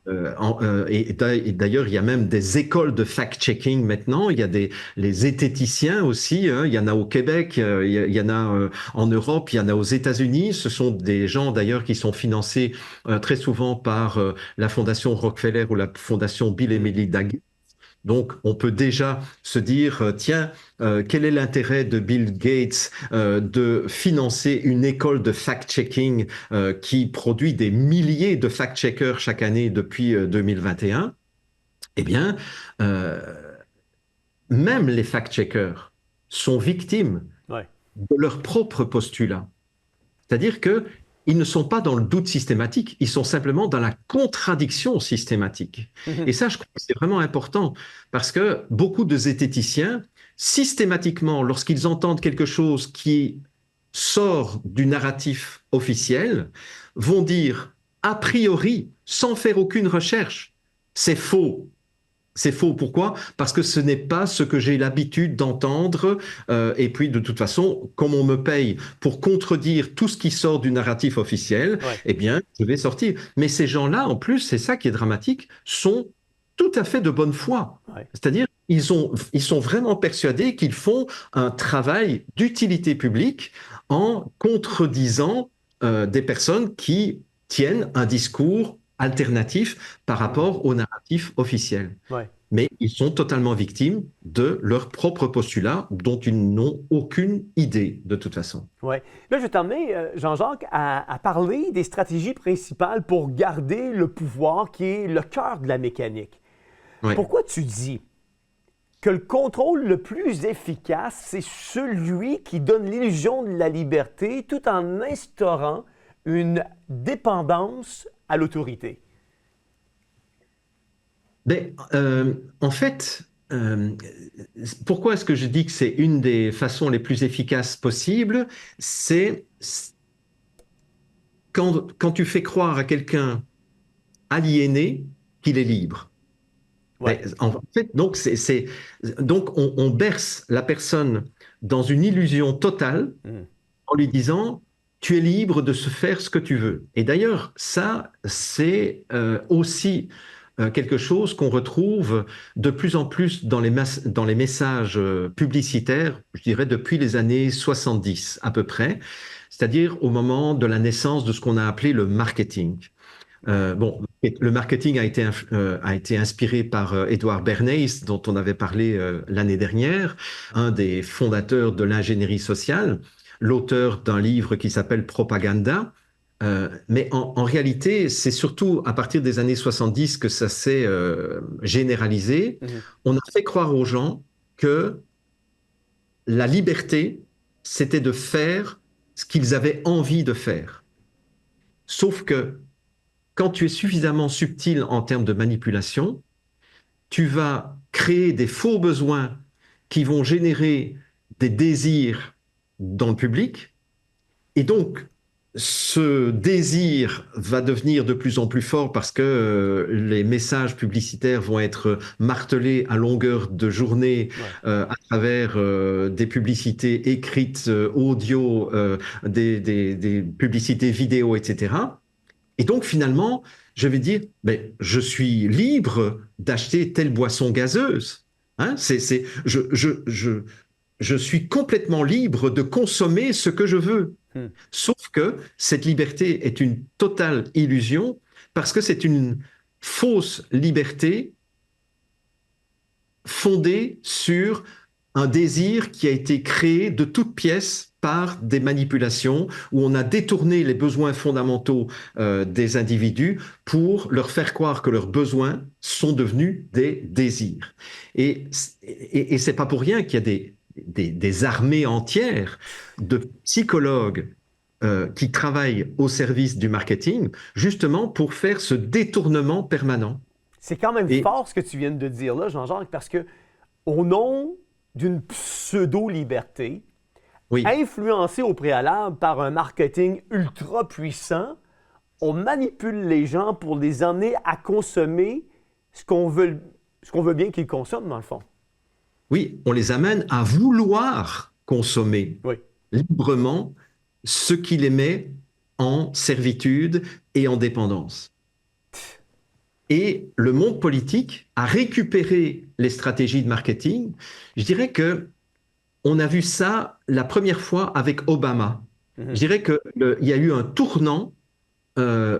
Et d'ailleurs, il y a même des écoles de fact-checking maintenant. Il y a les zététiciens aussi. Hein. Il y en a au Québec, il y en a en Europe, il y en a aux États-Unis. Ce sont des gens d'ailleurs qui sont financés très souvent par la Fondation Rockefeller ou la Fondation Bill et Melinda Gates. Donc, on peut déjà se dire, tiens, quel est l'intérêt de Bill Gates de financer une école de fact-checking qui produit des milliers de fact-checkers chaque année depuis 2021? Eh bien, euh, même les fact-checkers sont victimes Ouais. de leurs propres postulats. C'est-à-dire que ils ne sont pas dans le doute systématique, ils sont simplement dans la contradiction systématique. Et ça, je crois que c'est vraiment important parce que beaucoup de zététiciens, systématiquement, lorsqu'ils entendent quelque chose qui sort du narratif officiel, vont dire a priori, sans faire aucune recherche, c'est faux. C'est faux. Pourquoi? Parce que ce n'est pas ce que j'ai l'habitude d'entendre. Et puis, de toute façon, comme on me paye pour contredire tout ce qui sort du narratif officiel, Ouais. eh bien, je vais sortir. Mais ces gens-là, en plus, c'est ça qui est dramatique, sont tout à fait de bonne foi. Ouais. C'est-à-dire, ils sont vraiment persuadés qu'ils font un travail d'utilité publique en contredisant des personnes qui tiennent un discours alternatif par rapport au narratif officiel. Ouais. Mais ils sont totalement victimes de leurs propres postulats dont ils n'ont aucune idée de toute façon. Ouais. Là, je vais t'emmener, Jean-Jacques, à parler des stratégies principales pour garder le pouvoir qui est le cœur de la mécanique. Ouais. Pourquoi tu dis que le contrôle le plus efficace, c'est celui qui donne l'illusion de la liberté tout en instaurant une dépendance à l'autorité? Ben, en fait, pourquoi est-ce que je dis que c'est une des façons les plus efficaces possibles? C'est quand tu fais croire à quelqu'un aliéné qu'il est libre. Ouais. En fait, donc on berce la personne dans une illusion totale Mm. en lui disant tu es libre de se faire ce que tu veux. Et d'ailleurs, ça, c'est aussi quelque chose qu'on retrouve de plus en plus dans dans les messages publicitaires, je dirais depuis les années 70 à peu près, c'est-à-dire au moment de la naissance de ce qu'on a appelé le marketing. Bon, le marketing a été inspiré par Edward Bernays, dont on avait parlé l'année dernière, un des fondateurs de l'ingénierie sociale, l'auteur d'un livre qui s'appelle Propaganda. Mais en réalité, c'est surtout à partir des années 70 que ça s'est généralisé. Mhm. On a fait croire aux gens que la liberté, c'était de faire ce qu'ils avaient envie de faire. Sauf que quand tu es suffisamment subtil en termes de manipulation, tu vas créer des faux besoins qui vont générer des désirs dans le public. Et donc, ce désir va devenir de plus en plus fort parce que les messages publicitaires vont être martelés à longueur de journée Ouais. à travers des publicités écrites, audio, des publicités vidéo, etc. Et donc, finalement, je vais dire, ben, je suis libre d'acheter telle boisson gazeuse. Hein, je suis complètement libre de consommer ce que je veux. Hmm. Sauf que cette liberté est une totale illusion parce que c'est une fausse liberté fondée sur un désir qui a été créé de toutes pièces par des manipulations où on a détourné les besoins fondamentaux des individus pour leur faire croire que leurs besoins sont devenus des désirs. Et c'est pas pour rien qu'il y a des armées entières de psychologues qui travaillent au service du marketing, justement pour faire ce détournement permanent. C'est quand même Et fort ce que tu viens de dire là, Jean-Jacques, parce que au nom d'une pseudo-liberté, oui, influencée au préalable par un marketing ultra puissant, on manipule les gens pour les emmener à consommer ce qu'on veut bien qu'ils consomment, dans le fond. oui, on les amène à vouloir consommer Oui. librement ce qui les met en servitude et en dépendance. Et le monde politique a récupéré les stratégies de marketing. Je dirais que on a vu ça la première fois avec Obama. Je Mhm. dirais qu'il y a eu un tournant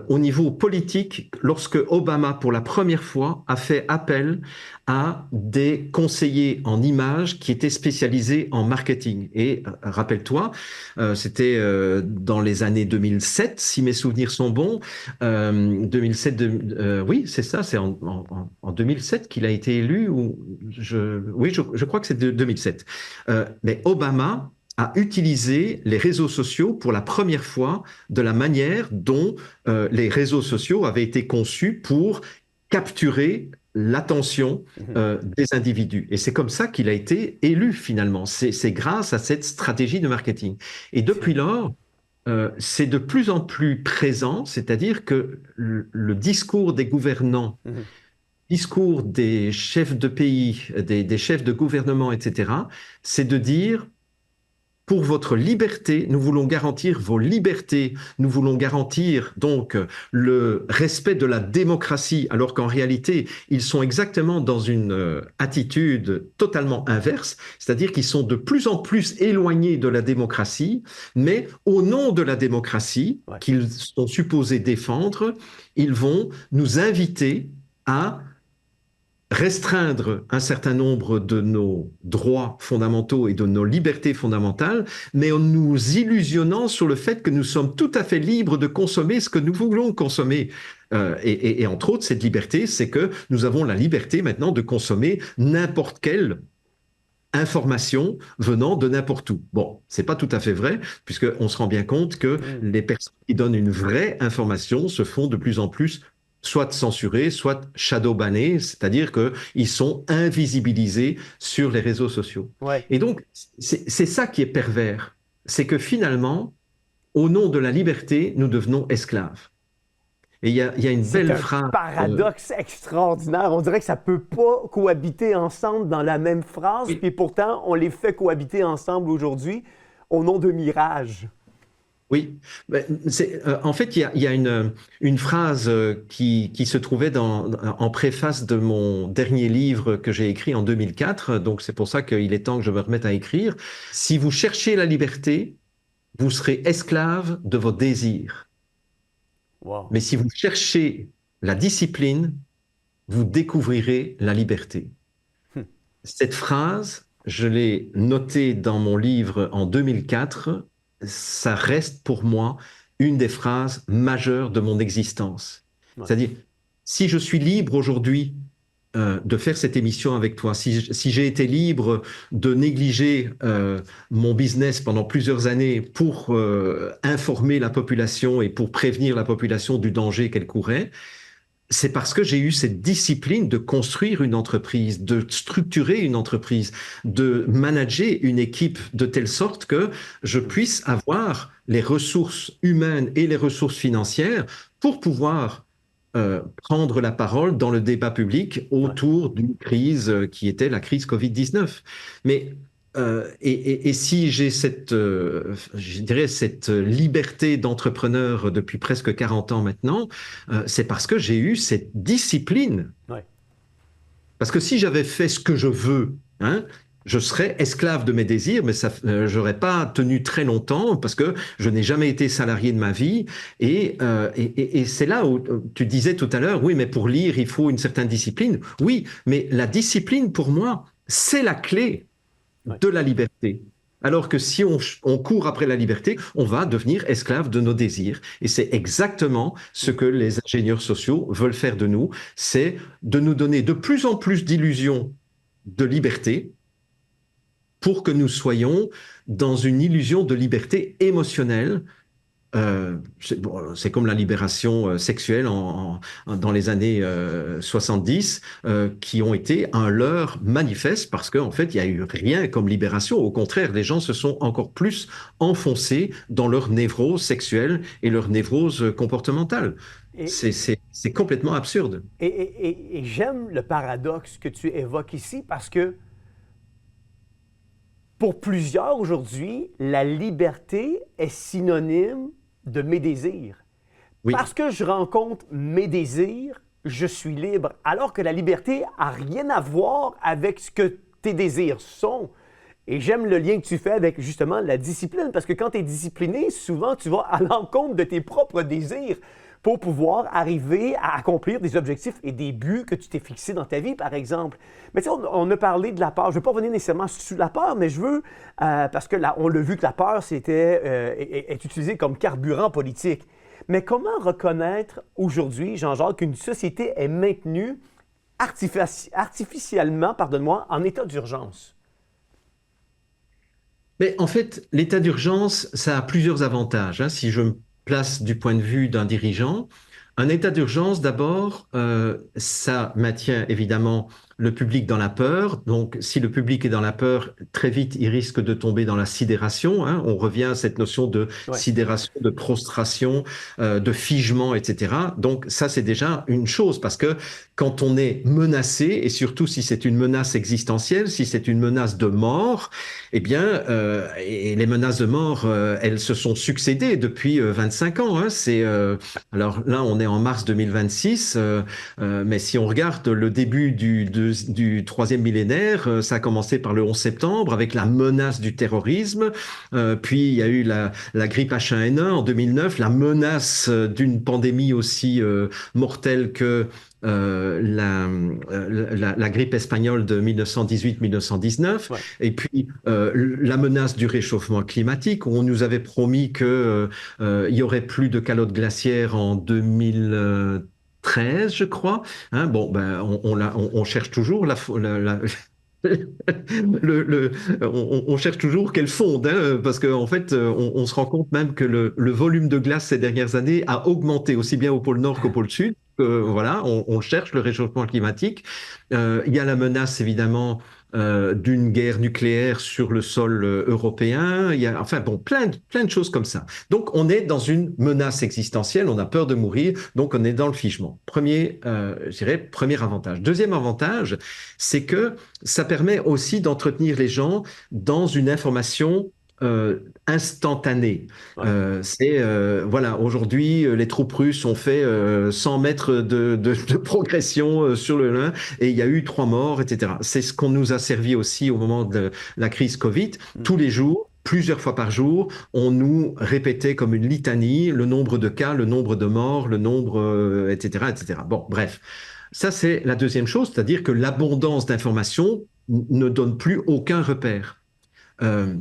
au niveau politique lorsque Obama, pour la première fois, a fait appel à des conseillers en images qui étaient spécialisés en marketing. Et rappelle-toi, c'était dans les années 2007, si mes souvenirs sont bons. 2007, oui, c'est ça, c'est en 2007 qu'il a été élu. Oui, je crois que c'est de 2007. Mais Obama a utilisé les réseaux sociaux pour la première fois de la manière dont les réseaux sociaux avaient été conçus pour capturer l'attention Mhm. des individus. Et c'est comme ça qu'il a été élu finalement. C'est grâce à cette stratégie de marketing. Et depuis Excellent. lors, c'est de plus en plus présent, c'est-à-dire que le discours des gouvernants, Mhm. discours des chefs de pays, des chefs de gouvernement, etc., c'est de dire pour votre liberté, nous voulons garantir vos libertés, nous voulons garantir donc le respect de la démocratie, alors qu'en réalité, ils sont exactement dans une attitude totalement inverse, c'est-à-dire qu'ils sont de plus en plus éloignés de la démocratie, mais au nom de la démocratie Ouais. qu'ils sont supposés défendre, ils vont nous inviter à restreindre un certain nombre de nos droits fondamentaux et de nos libertés fondamentales, mais en nous illusionnant sur le fait que nous sommes tout à fait libres de consommer ce que nous voulons consommer. Et entre autres, cette liberté, c'est que nous avons la liberté maintenant de consommer n'importe quelle information venant de n'importe où. Bon, c'est pas tout à fait vrai, puisqu'on se rend bien compte que Mhm. les personnes qui donnent une vraie information se font de plus en plus soit censurées, soit shadow-bannées, c'est-à-dire qu'ils sont invisibilisés sur les réseaux sociaux. Ouais. Et donc, c'est ça qui est pervers. C'est que finalement, au nom de la liberté, nous devenons esclaves. Et il y a une C'est belle un phrase. paradoxe extraordinaire. On dirait que ça ne peut pas cohabiter ensemble dans la même phrase, Oui, puis pourtant, on les fait cohabiter ensemble aujourd'hui au nom de mirages. oui. Ben, en fait, il y a une phrase qui se trouvait en préface de mon dernier livre que j'ai écrit en 2004. Donc, c'est pour ça qu'il est temps que je me remette à écrire. Si vous cherchez la liberté, vous serez esclave de vos désirs. Wow. Mais si vous cherchez la discipline, vous découvrirez la liberté. Hum. Cette phrase, je l'ai notée dans mon livre en 2004. Ça reste pour moi une des phrases majeures de mon existence. Ouais. C'est-à-dire, si je suis libre aujourd'hui de faire cette émission avec toi, si j'ai été libre de négliger mon business pendant plusieurs années pour informer la population et pour prévenir la population du danger qu'elle courait, c'est parce que j'ai eu cette discipline de construire une entreprise, de structurer une entreprise, de manager une équipe de telle sorte que je Mhm. puisse avoir les ressources humaines et les ressources financières pour pouvoir prendre la parole dans le débat public Ouais. autour d'une crise qui était la crise Covid-19. Mais et si j'ai je dirais cette liberté d'entrepreneur depuis presque 40 ans maintenant, c'est parce que j'ai eu cette discipline. Ouais. Parce que si j'avais fait ce que je veux, hein, je serais esclave de mes désirs, mais ça, j'aurais pas tenu très longtemps parce que je n'ai jamais été salarié de ma vie. Et c'est là où tu disais tout à l'heure, oui, mais pour lire, il faut une certaine discipline. Oui, mais la discipline, pour moi, c'est la clé Ouais. de la liberté. Alors que si on court après la liberté, on va devenir esclave de nos désirs. Et c'est exactement ce Mhm. que les ingénieurs sociaux veulent faire de nous, c'est de nous donner de plus en plus d'illusions de liberté pour que nous soyons dans une illusion de liberté émotionnelle. C'est comme la libération sexuelle dans les années 70, qui ont été un leurre manifeste parce qu'en fait, il n'y a eu rien comme libération. Au contraire, les gens se sont encore plus enfoncés dans leur névrose sexuelle et leur névrose comportementale. Et, C'est complètement absurde. et j'aime le paradoxe que tu évoques ici parce que Pour plusieurs aujourd'hui, la liberté est synonyme de mes désirs. Oui. Parce que je rencontre mes désirs, je suis libre. Alors que la liberté n'a rien à voir avec ce que tes désirs sont. Et j'aime le lien que tu fais avec justement la discipline, parce que quand tu es discipliné, souvent tu vas à l'encontre de tes propres désirs pour pouvoir arriver à accomplir des objectifs et des buts que tu t'es fixés dans ta vie, par exemple. Mais tu sais, on a parlé de la peur. Je ne veux pas revenir nécessairement sur la peur, mais je veux, parce que là, on l'a vu que la peur est utilisée comme carburant politique. Mais comment reconnaître aujourd'hui, Jean-Jacques, qu'une société est maintenue artificiellement, pardonne-moi, en état d'urgence? Mais en fait, l'état d'urgence, ça a plusieurs avantages, hein. Si je me place du point de vue d'un dirigeant, un état d'urgence, d'abord, ça maintient évidemment le public dans la peur. Donc, si le public est dans la peur, très vite, il risque de tomber dans la sidération, hein. On revient à cette notion de Ouais. sidération, de prostration, de figement, etc. Donc, ça, c'est déjà une chose, parce que quand on est menacé, et surtout si c'est une menace existentielle, si c'est une menace de mort, eh bien, et les menaces de mort, elles se sont succédées depuis 25 ans, hein. Alors là, on est en mars 2026, mais si on regarde le début du troisième millénaire, ça a commencé par le 11 septembre avec la menace du terrorisme, puis il y a eu la grippe H1N1 en 2009, la menace d'une pandémie aussi mortelle que la grippe espagnole de 1918-1919, Ouais. et puis la menace du réchauffement climatique, où on nous avait promis que il y aurait plus de calottes glaciaires en 2013, je crois. Hein, bon, ben, on cherche toujours on cherche toujours qu'elle fonde, hein, parce qu'en fait, on se rend compte même que le volume de glace ces dernières années a augmenté aussi bien au pôle Nord qu'au pôle Sud. Voilà, on cherche le réchauffement climatique. Il y a la menace évidemment d'une guerre nucléaire sur le sol européen. Il y a, enfin bon, plein de choses comme ça. Donc on est dans une menace existentielle, on a peur de mourir, donc on est dans le figement. Je dirais, premier avantage. Deuxième avantage, c'est que ça permet aussi d'entretenir les gens dans une information instantanée. Ouais. Voilà, aujourd'hui, les troupes russes ont fait 100 mètres de progression sur le Lin et il y a eu 3 morts, etc. C'est ce qu'on nous a servi aussi au moment de la crise Covid. Mm. Tous les jours, plusieurs fois par jour, on nous répétait comme une litanie le nombre de cas, le nombre de morts, le nombre, etc., etc. Bon, bref. Ça, c'est la deuxième chose, c'est-à-dire que l'abondance d'informations ne donne plus aucun repère. Euh,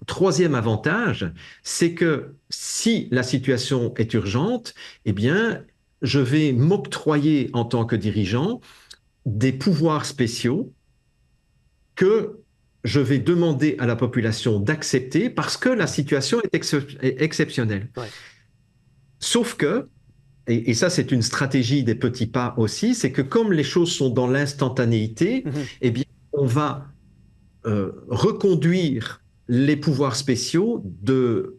Troisième avantage, c'est que si la situation est urgente, eh bien, je vais m'octroyer en tant que dirigeant des pouvoirs spéciaux que je vais demander à la population d'accepter parce que la situation est exceptionnelle. Ouais. Sauf que, et ça c'est une stratégie des petits pas aussi, c'est que comme les choses sont dans l'instantanéité, Mhm. eh bien, on va reconduire les pouvoirs spéciaux de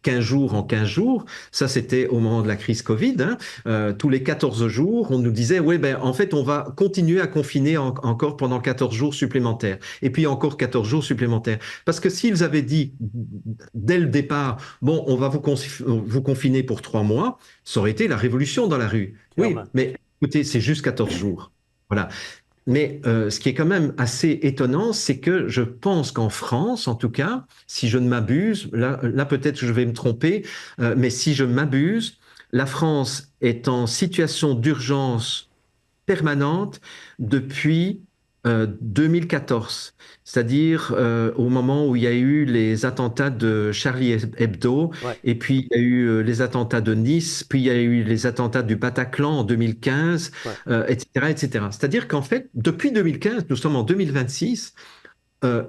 15 jours en 15 jours. Ça, c'était au moment de la crise Covid, hein. Tous les 14 jours, on nous disait, ouais, ben, en fait, on va continuer à confiner encore pendant 14 jours supplémentaires. Et puis encore 14 jours supplémentaires. Parce que s'ils avaient dit dès le départ, bon, on va vous confiner pour 3 mois, ça aurait été la révolution dans la rue. Oui, Clairement. mais écoutez, c'est juste 14 jours. Voilà. Mais ce qui est quand même assez étonnant, c'est que je pense qu'en France, en tout cas, si je ne m'abuse, là peut-être que je vais me tromper, mais si je m'abuse, la France est en situation d'urgence permanente depuis 2014, c'est-à-dire au moment où il y a eu les attentats de Charlie Hebdo, Ouais. et puis il y a eu les attentats de Nice, puis il y a eu les attentats du Bataclan en 2015, Ouais. etc., etc. C'est-à-dire qu'en fait, depuis 2015, nous sommes en 2026, euh,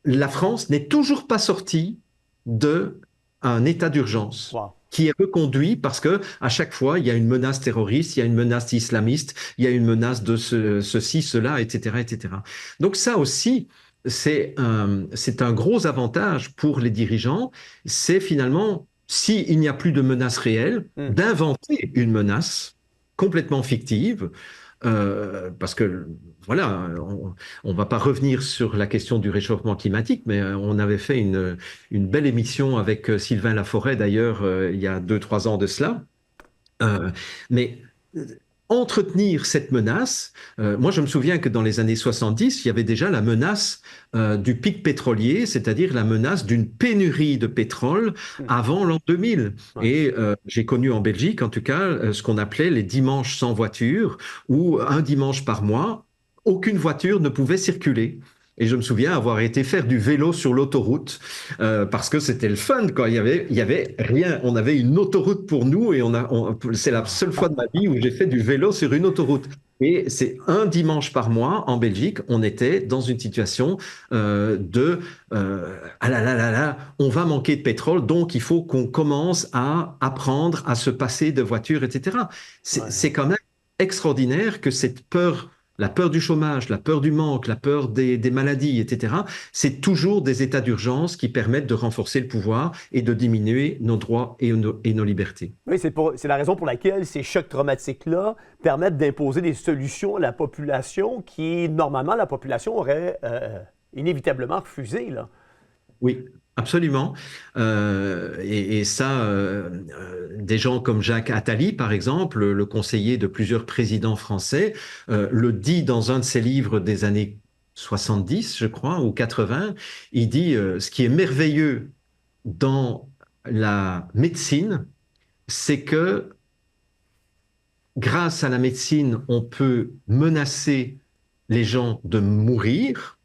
la France n'est toujours pas sortie d'un état d'urgence Wow. qui est reconduit parce que à chaque fois, il y a une menace terroriste, il y a une menace islamiste, il y a une menace de ceci, cela, etc., etc. Donc ça aussi, c'est un gros avantage pour les dirigeants. C'est finalement, s'il n'y a plus de menace réelle, Mm. d'inventer une menace complètement fictive parce que voilà, on va pas revenir sur la question du réchauffement climatique, mais on avait fait une belle émission avec Sylvain Laforêt d'ailleurs il y a 2, 3 ans de cela. Euh, mais entretenir cette menace, moi je me souviens que dans les années 70, il y avait déjà la menace du pic pétrolier, c'est-à-dire la menace d'une pénurie de pétrole Hmm. avant l'an 2000. Ouais. Et j'ai connu en Belgique, en tout cas, ce qu'on appelait les dimanches sans voiture, où un dimanche par mois, aucune voiture ne pouvait circuler. Et je me souviens avoir été faire du vélo sur l'autoroute parce que c'était le fun, quoi. Il y avait rien. On avait une autoroute pour nous et c'est la seule fois de ma vie où j'ai fait du vélo sur une autoroute. Et c'est un dimanche par mois en Belgique, on était dans une situation ah là là là là, on va manquer de pétrole, donc il faut qu'on commence à apprendre à se passer de voitures, etc. Ouais. C'est quand même extraordinaire que cette peur, la peur du chômage, la peur du manque, la peur des maladies, etc., c'est toujours des états d'urgence qui permettent de renforcer le pouvoir et de diminuer nos droits et nos libertés. Oui, c'est la raison pour laquelle ces chocs traumatiques-là permettent d'imposer des solutions à la population qui, normalement, la population aurait inévitablement refusé, là. Oui, absolument. Et ça, des gens comme Jacques Attali, par exemple, le conseiller de plusieurs présidents français, le dit dans un de ses livres des années 70, je crois, ou 80. Il dit, ce qui est merveilleux dans la médecine, c'est que grâce à la médecine, on peut menacer les gens de mourir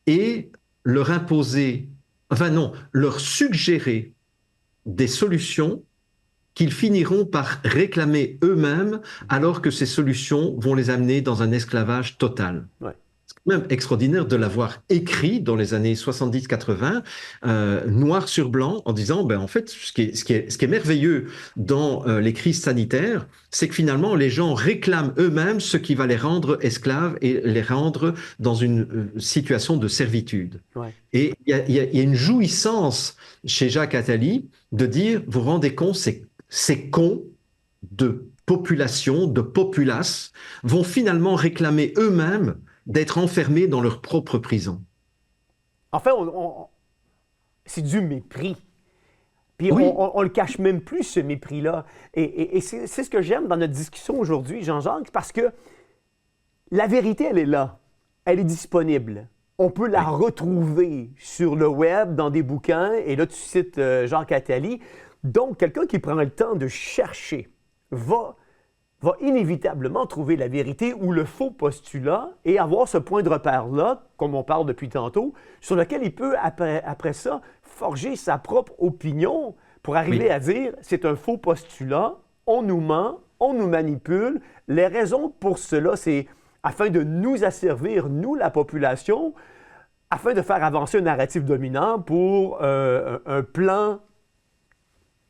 et leur imposer, enfin non, leur suggérer des solutions qu'ils finiront par réclamer eux-mêmes alors que ces solutions vont les amener dans un esclavage total. Ouais. C'est quand même extraordinaire de l'avoir écrit dans les années 70-80, noir sur blanc, en disant, ben, en fait, ce qui est merveilleux dans les crises sanitaires, c'est que finalement, les gens réclament eux-mêmes ce qui va les rendre esclaves et les rendre dans une situation de servitude. Ouais. Et il y a une jouissance chez Jacques Attali de dire, vous vous rendez compte, ces cons de population, de populace, vont finalement réclamer eux-mêmes d'être enfermés dans leur propre prison. En fait, c'est du mépris. Puis Oui, on le cache même plus, ce mépris-là. Et c'est ce que j'aime dans notre discussion aujourd'hui, Jean-Jacques, parce que la vérité, elle est là. Elle est disponible. On peut la oui, retrouver sur le web, dans des bouquins, et là, tu cites Jacques Attali. Donc, quelqu'un qui prend le temps de chercher va, va inévitablement trouver la vérité ou le faux postulat et avoir ce point de repère-là, comme on parle depuis tantôt, sur lequel il peut, après ça, forger sa propre opinion pour arriver oui, à dire c'est un faux postulat, on nous ment, on nous manipule. Les raisons pour cela, c'est afin de nous asservir, nous, la population, afin de faire avancer un narratif dominant pour un plan,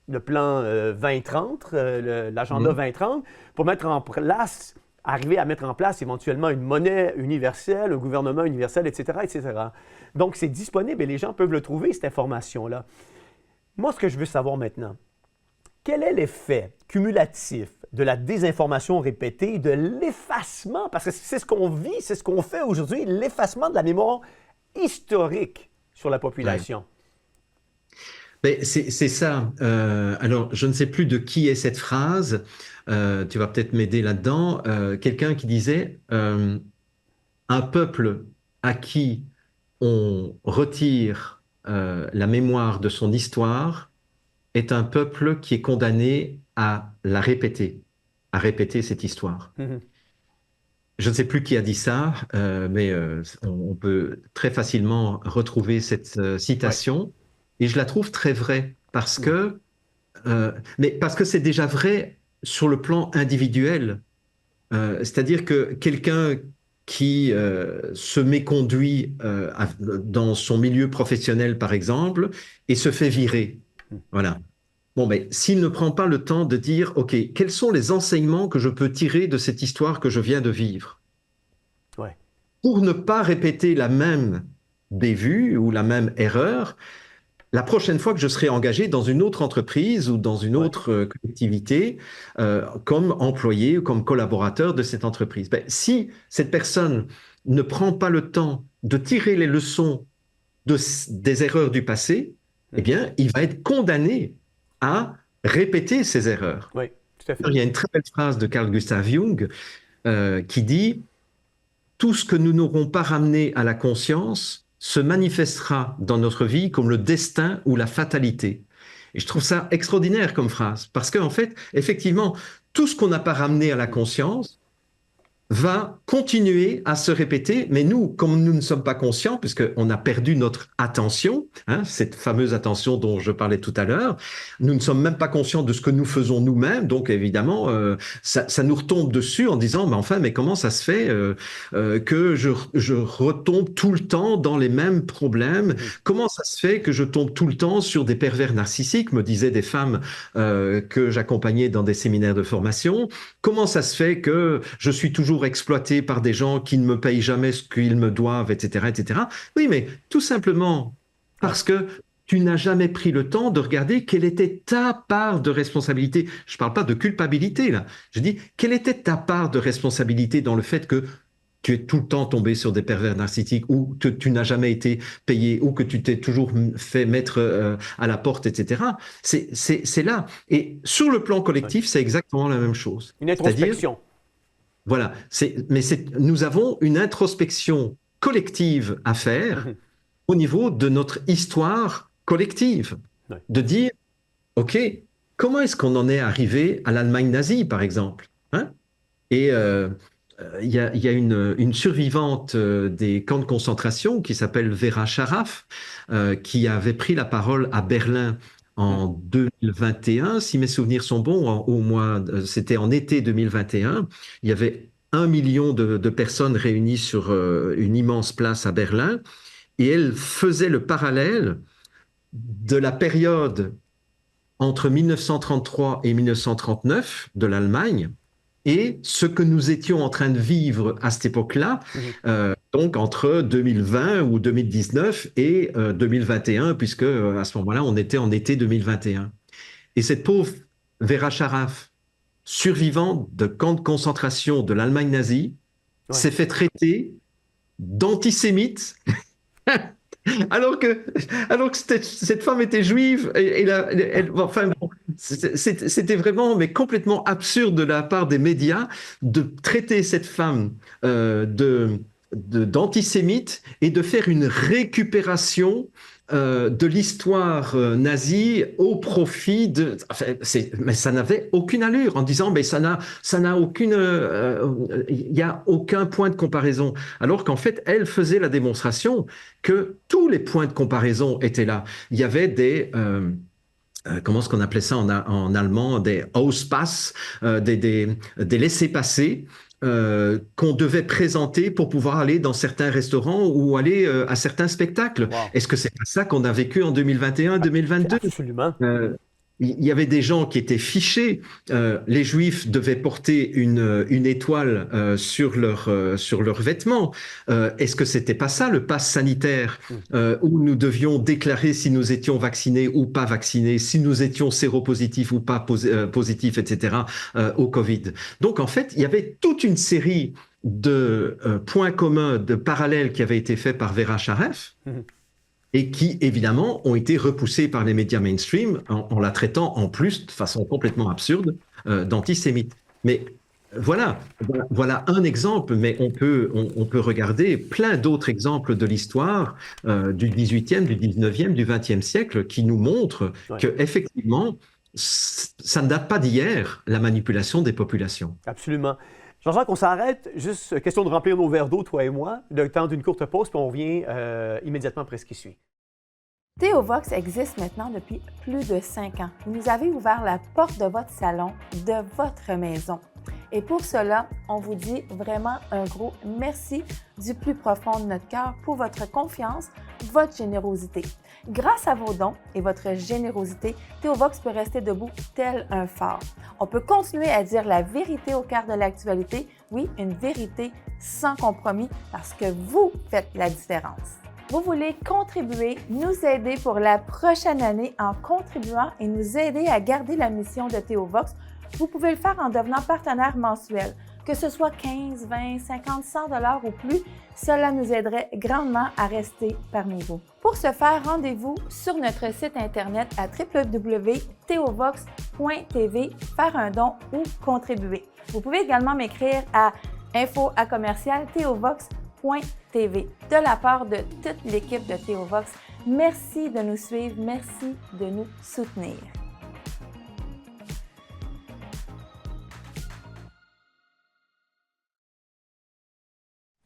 le plan 2030, l'agenda mhm, 2030, pour mettre en place, arriver à mettre en place éventuellement une monnaie universelle, un gouvernement universel, etc., etc. Donc, c'est disponible et les gens peuvent le trouver, cette information-là. Moi, ce que je veux savoir maintenant, quel est l'effet cumulatif de la désinformation répétée, de l'effacement, parce que c'est ce qu'on vit, c'est ce qu'on fait aujourd'hui, l'effacement de la mémoire historique sur la ouais. population. Mais c'est ça. Alors, je ne sais plus de qui est cette phrase. Tu vas peut-être m'aider là-dedans. Quelqu'un qui disait un peuple à qui on retire la mémoire de son histoire est un peuple qui est condamné à répéter cette histoire. Mhm. Je ne sais plus qui a dit ça, mais on peut très facilement retrouver cette Ouais. citation, et je la trouve très vraie Mhm. mais parce que c'est déjà vrai sur le plan individuel. C'est-à-dire que quelqu'un qui se méconduit dans son milieu professionnel, par exemple, et se fait virer. Voilà. Bon, ben, s'il ne prend pas le temps de dire, OK, quels sont les enseignements que je peux tirer de cette histoire que je viens de vivre, Ouais. pour ne pas répéter la même bévue ou la même erreur, la prochaine fois que je serai engagé dans une autre entreprise ou dans une Ouais. autre collectivité, comme employé ou comme collaborateur de cette entreprise. Ben, si cette personne ne prend pas le temps de tirer les leçons des erreurs du passé, eh Mhm. bien, il va être condamné à répéter ces erreurs. Oui, tout à fait. Il y a une très belle phrase de Carl Gustav Jung qui dit tout ce que nous n'aurons pas ramené à la conscience se manifestera dans notre vie comme le destin ou la fatalité. Et je trouve ça extraordinaire comme phrase, parce qu'en fait, effectivement, tout ce qu'on n'a pas ramené à la Mhm. conscience va continuer à se répéter, mais nous, comme nous ne sommes pas conscients, puisqu'on a perdu notre attention, hein, cette fameuse attention dont je parlais tout à l'heure, nous ne sommes même pas conscients de ce que nous faisons nous-mêmes, donc évidemment, ça nous retombe dessus en disant, mais enfin, mais comment ça se fait que je retombe tout le temps dans les mêmes problèmes? Mhm. Comment ça se fait que je tombe tout le temps sur des pervers narcissiques, me disaient des femmes que j'accompagnais dans des séminaires de formation? Comment ça se fait que je suis toujours exploité par des gens qui ne me payent jamais ce qu'ils me doivent, etc., etc. Oui, mais tout simplement Ouais. parce que tu n'as jamais pris le temps de regarder quelle était ta part de responsabilité. Je ne parle pas de culpabilité, là. Je dis, quelle était ta part de responsabilité dans le fait que tu es tout le temps tombé sur des pervers narcissiques ou que tu n'as jamais été payé ou que tu t'es toujours fait mettre à la porte, etc. C'est là. Et sur le plan Ouais. collectif, c'est exactement la même chose. Une C'est-à-dire, introspection. voilà, nous avons une introspection collective à faire Mhm. au niveau de notre histoire collective. Ouais. De dire, OK, comment est-ce qu'on en est arrivé à l'Allemagne nazie, par exemple? Hein? Et il y a une survivante des camps de concentration qui s'appelle Vera Sharaf, qui avait pris la parole à Berlin Mhm. en 2021. Si mes souvenirs sont bons, c'était en été 2021. Il y avait 1 million de personnes réunies sur une immense place à Berlin, et elle faisait le parallèle de la période entre 1933 et 1939 de l'Allemagne et ce que nous étions en train de vivre à cette époque-là, Mhm. donc entre 2020 ou 2019 et 2021, puisque à ce moment-là, on était en été 2021. Et cette pauvre Vera Sharaf, survivante de camps de concentration de l'Allemagne nazie, Ouais. s'est fait traiter d'antisémite alors que, alors que cette femme était juive, enfin, bon, c'était vraiment mais complètement absurde de la part des médias de traiter cette femme d'antisémite et de faire une récupération de l'histoire nazie au profit de. Enfin, mais ça n'avait aucune allure en disant mais ça n'a aucune, il n'y a aucun point de comparaison. Alors qu'en fait, elle faisait la démonstration que tous les points de comparaison étaient là. Il y avait comment est-ce qu'on appelait ça en allemand, des Auspass, des laissez-passer qu'on devait présenter pour pouvoir aller dans certains restaurants ou aller à certains spectacles. Wow. Est-ce que c'est pas ça qu'on a vécu en 2021-2022? Absolument. Il y avait des gens qui étaient fichés. Les Juifs devaient porter une étoile sur leurs vêtements. Est-ce que c'était pas ça le pass sanitaire Mhm. où nous devions déclarer si nous étions vaccinés ou pas vaccinés, si nous étions séropositifs ou pas positifs, etc. Au Covid. Donc en fait, il y avait toute une série de points communs, de parallèles qui avaient été faits par Vera Sharaf Mhm. et qui, évidemment, ont été repoussés par les médias mainstream en la traitant en plus de façon complètement absurde d'antisémite. Mais voilà un exemple, mais on peut regarder plein d'autres exemples de l'histoire du 18e, du 19e, du 20e siècle qui nous montrent Ouais. que effectivement, ça ne date pas d'hier, la manipulation des populations. Absolument. Jean-Jacques, on s'arrête. Juste question de remplir nos verres d'eau, toi et moi, le temps d'une courte pause, puis on revient immédiatement après ce qui suit. ThéoVox existe maintenant depuis plus de 5 ans. Vous nous avez ouvert la porte de votre salon, de votre maison. Et pour cela, on vous dit vraiment un gros merci du plus profond de notre cœur pour votre confiance, votre générosité. Grâce à vos dons et votre générosité, ThéoVox peut rester debout tel un phare. On peut continuer à dire la vérité au cœur de l'actualité, oui, une vérité sans compromis parce que vous faites la différence. Vous voulez contribuer, nous aider pour la prochaine année en contribuant et nous aider à garder la mission de Théovox, vous pouvez le faire en devenant partenaire mensuel. Que ce soit 15, 20, 50, 100 $ ou plus, cela nous aiderait grandement à rester parmi vous. Pour ce faire, rendez-vous sur notre site internet à www.theovox.tv, faire un don ou contribuer. Vous pouvez également m'écrire à info@theovox.tv. De la part de toute l'équipe de Théovox, merci de nous suivre, merci de nous soutenir.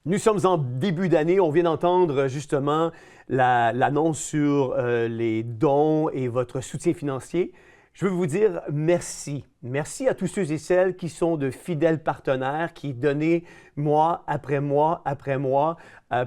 Nous sommes en début d'année. On vient d'entendre justement l'annonce sur les dons et votre soutien financier. Je veux vous dire merci. Merci à tous ceux et celles qui sont de fidèles partenaires, qui donnaient mois après mois après mois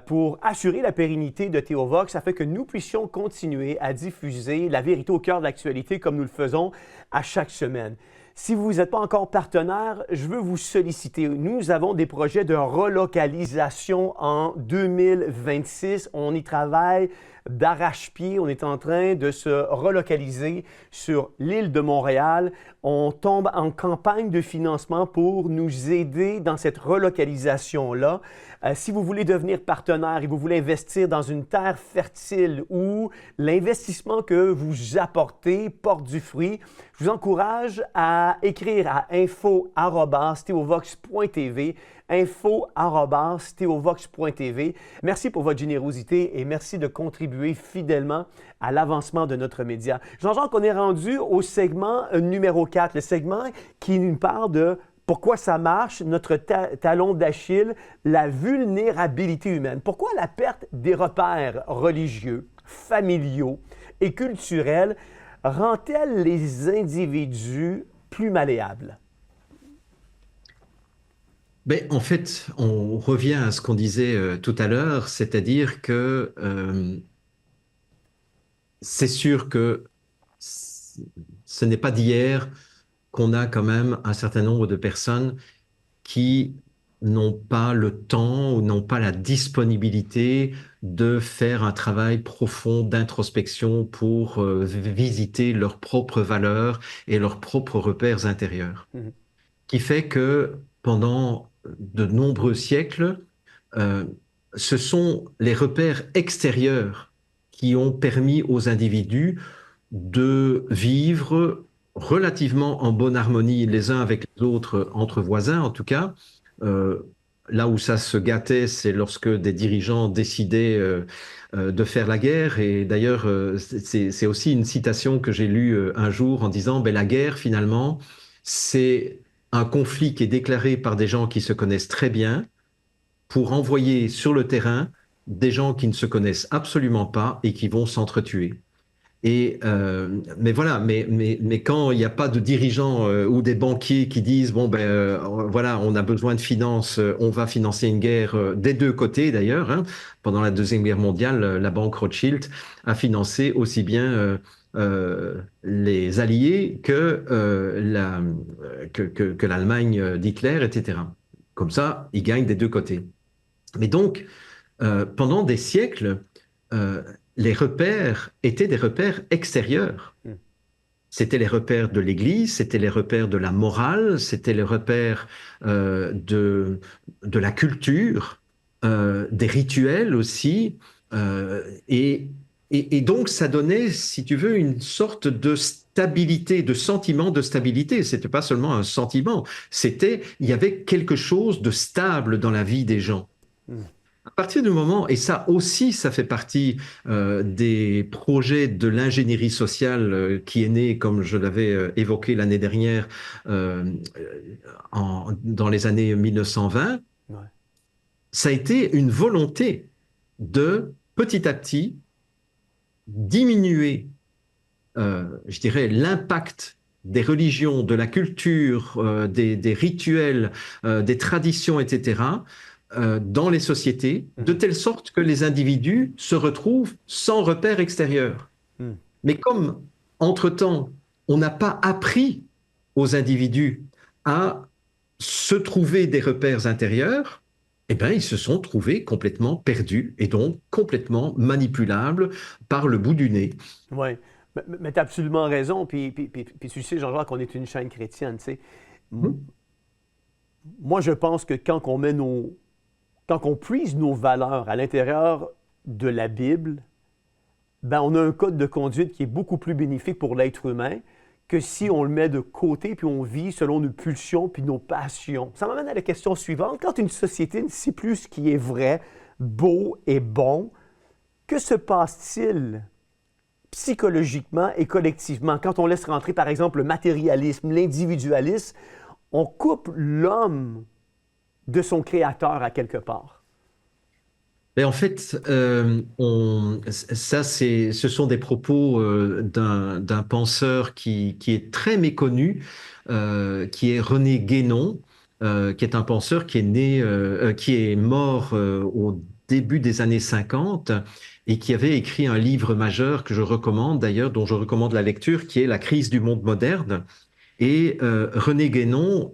pour assurer la pérennité de Théovox afin que nous puissions continuer à diffuser la vérité au cœur de l'actualité comme nous le faisons à chaque semaine. Si vous n'êtes pas encore partenaire, je veux vous solliciter. Nous avons des projets de relocalisation en 2026. On y travaille d'arrache-pied. On est en train de se relocaliser sur l'île de Montréal. On tombe en campagne de financement pour nous aider dans cette relocalisation-là. Si vous voulez devenir partenaire et vous voulez investir dans une terre fertile où l'investissement que vous apportez porte du fruit, je vous encourage à écrire à info@theovox.tv, info@theovox.tv. Merci pour votre générosité et merci de contribuer fidèlement à l'avancement de notre média. Jean-Jacques, on est rendu au segment numéro 4, le segment qui nous parle de pourquoi ça marche, notre talon d'Achille, la vulnérabilité humaine. Pourquoi la perte des repères religieux, familiaux et culturels rend-elle les individus plus malléables? Ben, en fait, on revient à ce qu'on disait tout à l'heure, c'est-à-dire que c'est sûr que ce n'est pas d'hier qu'on a quand même un certain nombre de personnes qui n'ont pas le temps ou n'ont pas la disponibilité de faire un travail profond d'introspection pour visiter leurs propres valeurs et leurs propres repères intérieurs. Qui fait que pendant de nombreux siècles, ce sont les repères extérieurs qui ont permis aux individus de vivre relativement en bonne harmonie les uns avec les autres, entre voisins en tout cas. Là où ça se gâtait, c'est lorsque des dirigeants décidaient de faire la guerre. Et d'ailleurs, c'est aussi une citation que j'ai lue un jour en disant ben, la guerre, finalement, c'est un conflit qui est déclaré par des gens qui se connaissent très bien pour envoyer sur le terrain des gens qui ne se connaissent absolument pas et qui vont s'entretuer. Mais voilà, mais quand il n'y a pas de dirigeants ou des banquiers qui disent bon ben voilà, on a besoin de finances, on va financer une guerre des deux côtés d'ailleurs. Hein. Pendant la Deuxième Guerre mondiale, la banque Rothschild a financé aussi bien les Alliés que l'Allemagne d'Hitler, etc. Comme ça, ils gagnent des deux côtés. Mais donc, pendant des siècles, les repères étaient des repères extérieurs. C'était les repères de l'Église, c'était les repères de la morale, c'était les repères de la culture, des rituels aussi. Et donc, ça donnait, si tu veux, une sorte de stabilité, de sentiment de stabilité. C'était pas seulement un sentiment, il y avait quelque chose de stable dans la vie des gens. À partir du moment, et ça aussi, ça fait partie des projets de l'ingénierie sociale qui est né, comme je l'avais évoqué l'année dernière, dans les années 1920, ouais. Ça a été une volonté de, petit à petit, diminuer, je dirais, l'impact des religions, de la culture, des rituels, des traditions, etc., dans les sociétés, de telle sorte que les individus se retrouvent sans repère extérieur. Mais comme, entre-temps, on n'a pas appris aux individus à se trouver des repères intérieurs, eh ben, ils se sont trouvés complètement perdus et donc complètement manipulables par le bout du nez. Oui, mais tu as absolument raison. Puis tu sais, Jean-Jacques, qu'on est une chaîne chrétienne, tu sais. M- Mhm. Moi, je pense que quand on puise nos valeurs à l'intérieur de la Bible, ben, on a un code de conduite qui est beaucoup plus bénéfique pour l'être humain que si on le met de côté puis on vit selon nos pulsions puis nos passions. Ça m'amène à la question suivante. Quand une société ne sait plus ce qui est vrai, beau et bon, que se passe-t-il psychologiquement et collectivement quand on laisse rentrer, par exemple, le matérialisme, l'individualisme? On coupe l'homme de son créateur à quelque part. Mais en fait, ce sont des propos d'un penseur qui est très méconnu, qui est René Guénon, qui est un penseur qui est mort au début des années 50 et qui avait écrit un livre majeur que je recommande d'ailleurs, dont je recommande la lecture, qui est La crise du monde moderne. Et René Guénon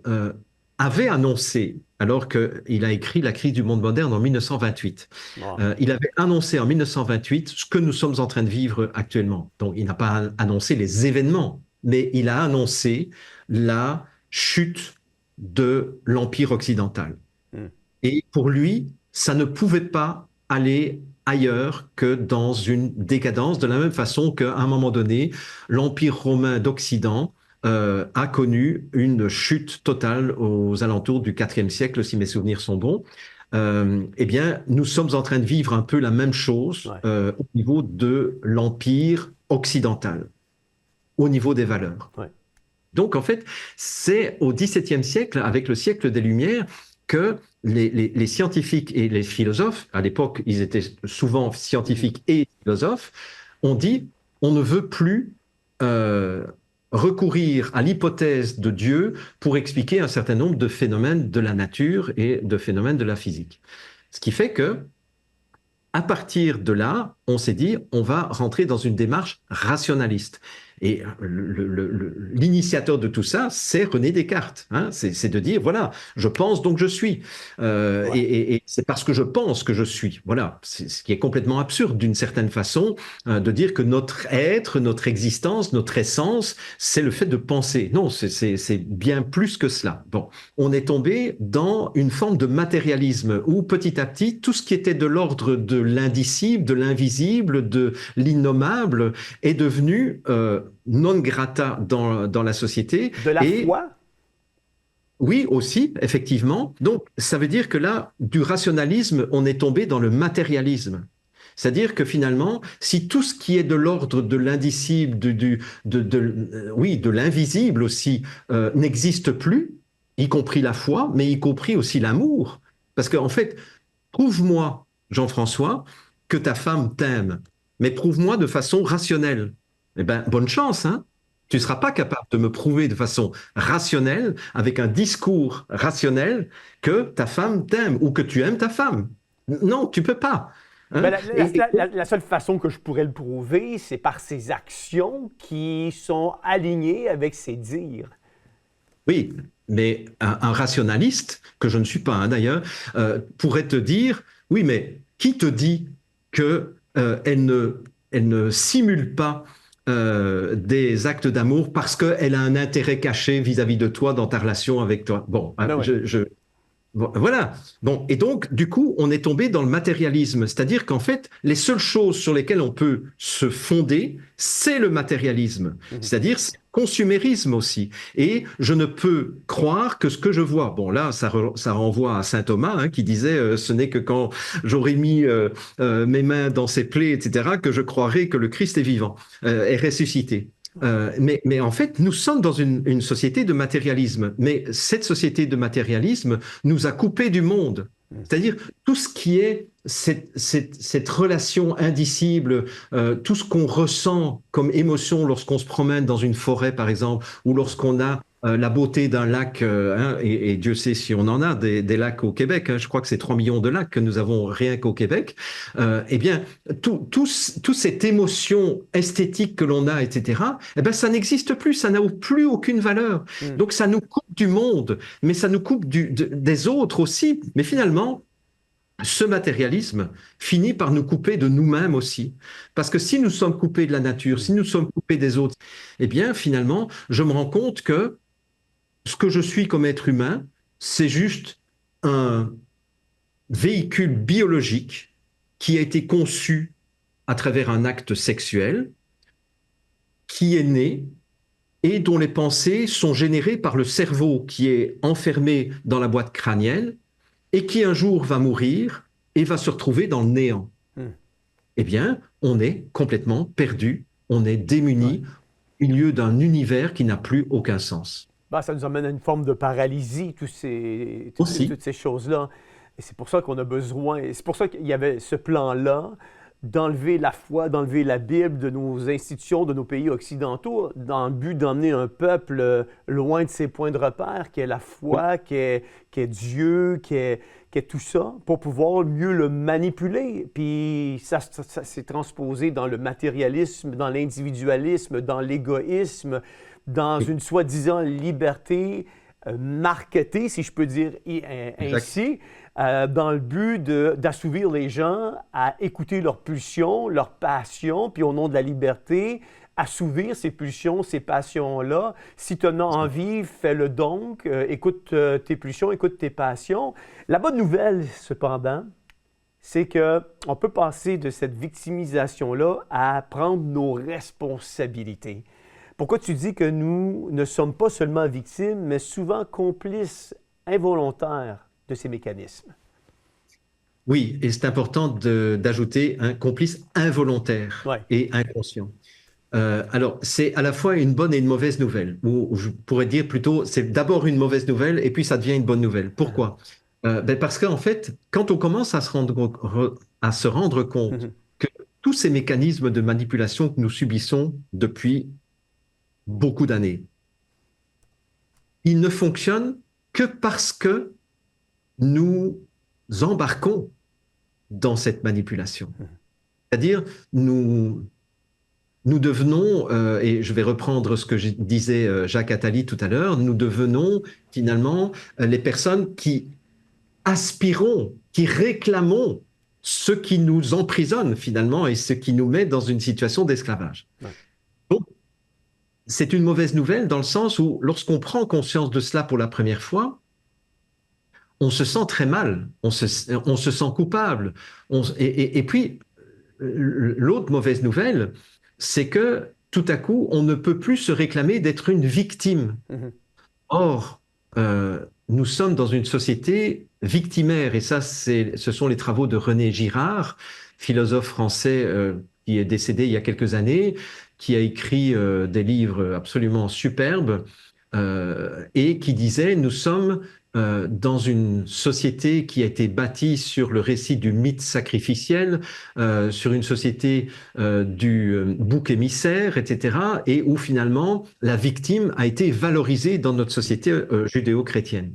avait annoncé, alors qu'il a écrit La crise du monde moderne en 1928, Wow. il avait annoncé en 1928 ce que nous sommes en train de vivre actuellement. Donc il n'a pas annoncé les événements, mais il a annoncé la chute de l'Empire occidental. Hmm. Et pour lui, ça ne pouvait pas aller ailleurs que dans une décadence, de la même façon qu'à un moment donné, l'Empire romain d'Occident a connu une chute totale aux alentours du IVe siècle, si mes souvenirs sont bons. Eh bien, nous sommes en train de vivre un peu la même chose Ouais, au niveau de l'Empire occidental, au niveau des valeurs. ouais. Donc, en fait, c'est au XVIIe siècle, avec le siècle des Lumières, que les scientifiques et les philosophes, à l'époque, ils étaient souvent Mhm. scientifiques et philosophes, ont dit, on ne veut plus euh, recourir à l'hypothèse de Dieu pour expliquer un certain nombre de phénomènes de la nature et de phénomènes de la physique. Ce qui fait que, à partir de là, on s'est dit, on va rentrer dans une démarche rationaliste. Et l'initiateur de tout ça, c'est René Descartes. Hein, c'est de dire, voilà, je pense donc je suis. Ouais. Et c'est parce que je pense que je suis. Voilà, c'est ce qui est complètement absurde d'une certaine façon, de dire que notre être, notre existence, notre essence, c'est le fait de penser. Non, c'est bien plus que cela. Bon, on est tombé dans une forme de matérialisme où petit à petit, tout ce qui était de l'ordre de l'indicible, de l'invisible, de l'innommable est devenu non grata dans la société. De la Et foi? oui, aussi, effectivement. Donc, ça veut dire que là, du rationalisme, on est tombé dans le matérialisme. C'est-à-dire que finalement, si tout ce qui est de l'ordre de l'indicible, oui, de l'invisible aussi, n'existe plus, y compris la foi, mais y compris aussi l'amour. Parce qu'en fait, prouve-moi, Jean-François, que ta femme t'aime, mais prouve-moi de façon rationnelle. Eh bien, bonne chance, hein? Tu ne seras pas capable de me prouver de façon rationnelle, avec un discours rationnel, que ta femme t'aime ou que tu aimes ta femme. Non, tu peux pas. Ben, Hein? la seule façon que je pourrais le prouver, c'est par ses actions qui sont alignées avec ses dires. Oui, mais un rationaliste, que je ne suis pas d'ailleurs, pourrait te dire, oui, mais qui te dit que elle ne simule pas des actes d'amour parce qu'elle a un intérêt caché vis-à-vis de toi dans ta relation avec toi. Bon, Ben oui. voilà. Bon, et donc, du coup, on est tombé dans le matérialisme, c'est-à-dire qu'en fait, les seules choses sur lesquelles on peut se fonder, c'est le matérialisme, Mhm. c'est-à-dire c'est le consumérisme aussi. Et je ne peux croire que ce que je vois. Bon, là, ça renvoie à saint Thomas, hein, qui disait ce n'est que quand j'aurai mis mes mains dans ses plaies, etc., que je croirai que le Christ est vivant, est ressuscité. Mais en fait, nous sommes dans une société de matérialisme. Mais cette société de matérialisme nous a coupés du monde. Mhm. C'est-à-dire tout ce qui est cette relation indicible, tout ce qu'on ressent comme émotion lorsqu'on se promène dans une forêt, par exemple, ou lorsqu'on a la beauté d'un lac, hein, et Dieu sait si on en a des lacs au Québec, hein, je crois que c'est 3 millions de lacs que nous avons rien qu'au Québec, eh bien, toute cette émotion esthétique que l'on a, etc., eh ben, ça n'existe plus, ça n'a plus aucune valeur. Mhm. Donc ça nous coupe du monde, mais ça nous coupe des autres aussi. Mais finalement, ce matérialisme finit par nous couper de nous-mêmes aussi. Parce que si nous sommes coupés de la nature, si nous sommes coupés des autres, eh bien, finalement, je me rends compte que ce que je suis comme être humain, c'est juste un véhicule biologique qui a été conçu à travers un acte sexuel, qui est né et dont les pensées sont générées par le cerveau qui est enfermé dans la boîte crânienne et qui un jour va mourir et va se retrouver dans le néant. Eh bien, on est complètement perdu, on est démuni au milieu d'un univers qui n'a plus aucun sens. Ben, ça nous amène à une forme de paralysie, toutes ces choses-là. Et c'est pour ça qu'on a besoin, et c'est pour ça qu'il y avait ce plan-là, d'enlever la foi, d'enlever la Bible de nos institutions, de nos pays occidentaux, dans le but d'emmener un peuple loin de ses points de repère, qui est la foi, qui est Dieu, qui est tout ça, pour pouvoir mieux le manipuler. Puis ça s'est transposé dans le matérialisme, dans l'individualisme, dans l'égoïsme, dans une soi-disant liberté marketée, si je peux dire ainsi, dans le but d'assouvir les gens à écouter leurs pulsions, leurs passions, puis au nom de la liberté, assouvir ces pulsions, ces passions-là. Si tu en as envie, fais-le donc, écoute tes pulsions, écoute tes passions. La bonne nouvelle, cependant, c'est qu'on peut passer de cette victimisation-là à prendre nos responsabilités. Pourquoi tu dis que nous ne sommes pas seulement victimes, mais souvent complices involontaires de ces mécanismes? Oui, et c'est important d'ajouter un complice involontaire et inconscient. Alors, c'est à la fois une bonne et une mauvaise nouvelle, ou je pourrais dire plutôt, c'est d'abord une mauvaise nouvelle et puis ça devient une bonne nouvelle. Pourquoi? Parce qu'en fait, quand on commence à se rendre compte que tous ces mécanismes de manipulation que nous subissons depuis beaucoup d'années, ils ne fonctionnent que parce que nous embarquons dans cette manipulation. C'est-à-dire, nous devenons, et je vais reprendre ce que disait Jacques Attali tout à l'heure, nous devenons finalement les personnes qui aspirons, qui réclamons ce qui nous emprisonne finalement et ce qui nous met dans une situation d'esclavage. Donc, c'est une mauvaise nouvelle dans le sens où lorsqu'on prend conscience de cela pour la première fois, on se sent très mal, on se sent coupable. Et puis, l'autre mauvaise nouvelle, c'est que tout à coup, on ne peut plus se réclamer d'être une victime. Or, nous sommes dans une société victimaire, et ça, ce sont les travaux de René Girard, philosophe français qui est décédé il y a quelques années, qui a écrit des livres absolument superbes, et qui disait « Nous sommes dans une société qui a été bâtie sur le récit du mythe sacrificiel, sur une société du bouc émissaire, etc., et où finalement la victime a été valorisée dans notre société judéo-chrétienne. »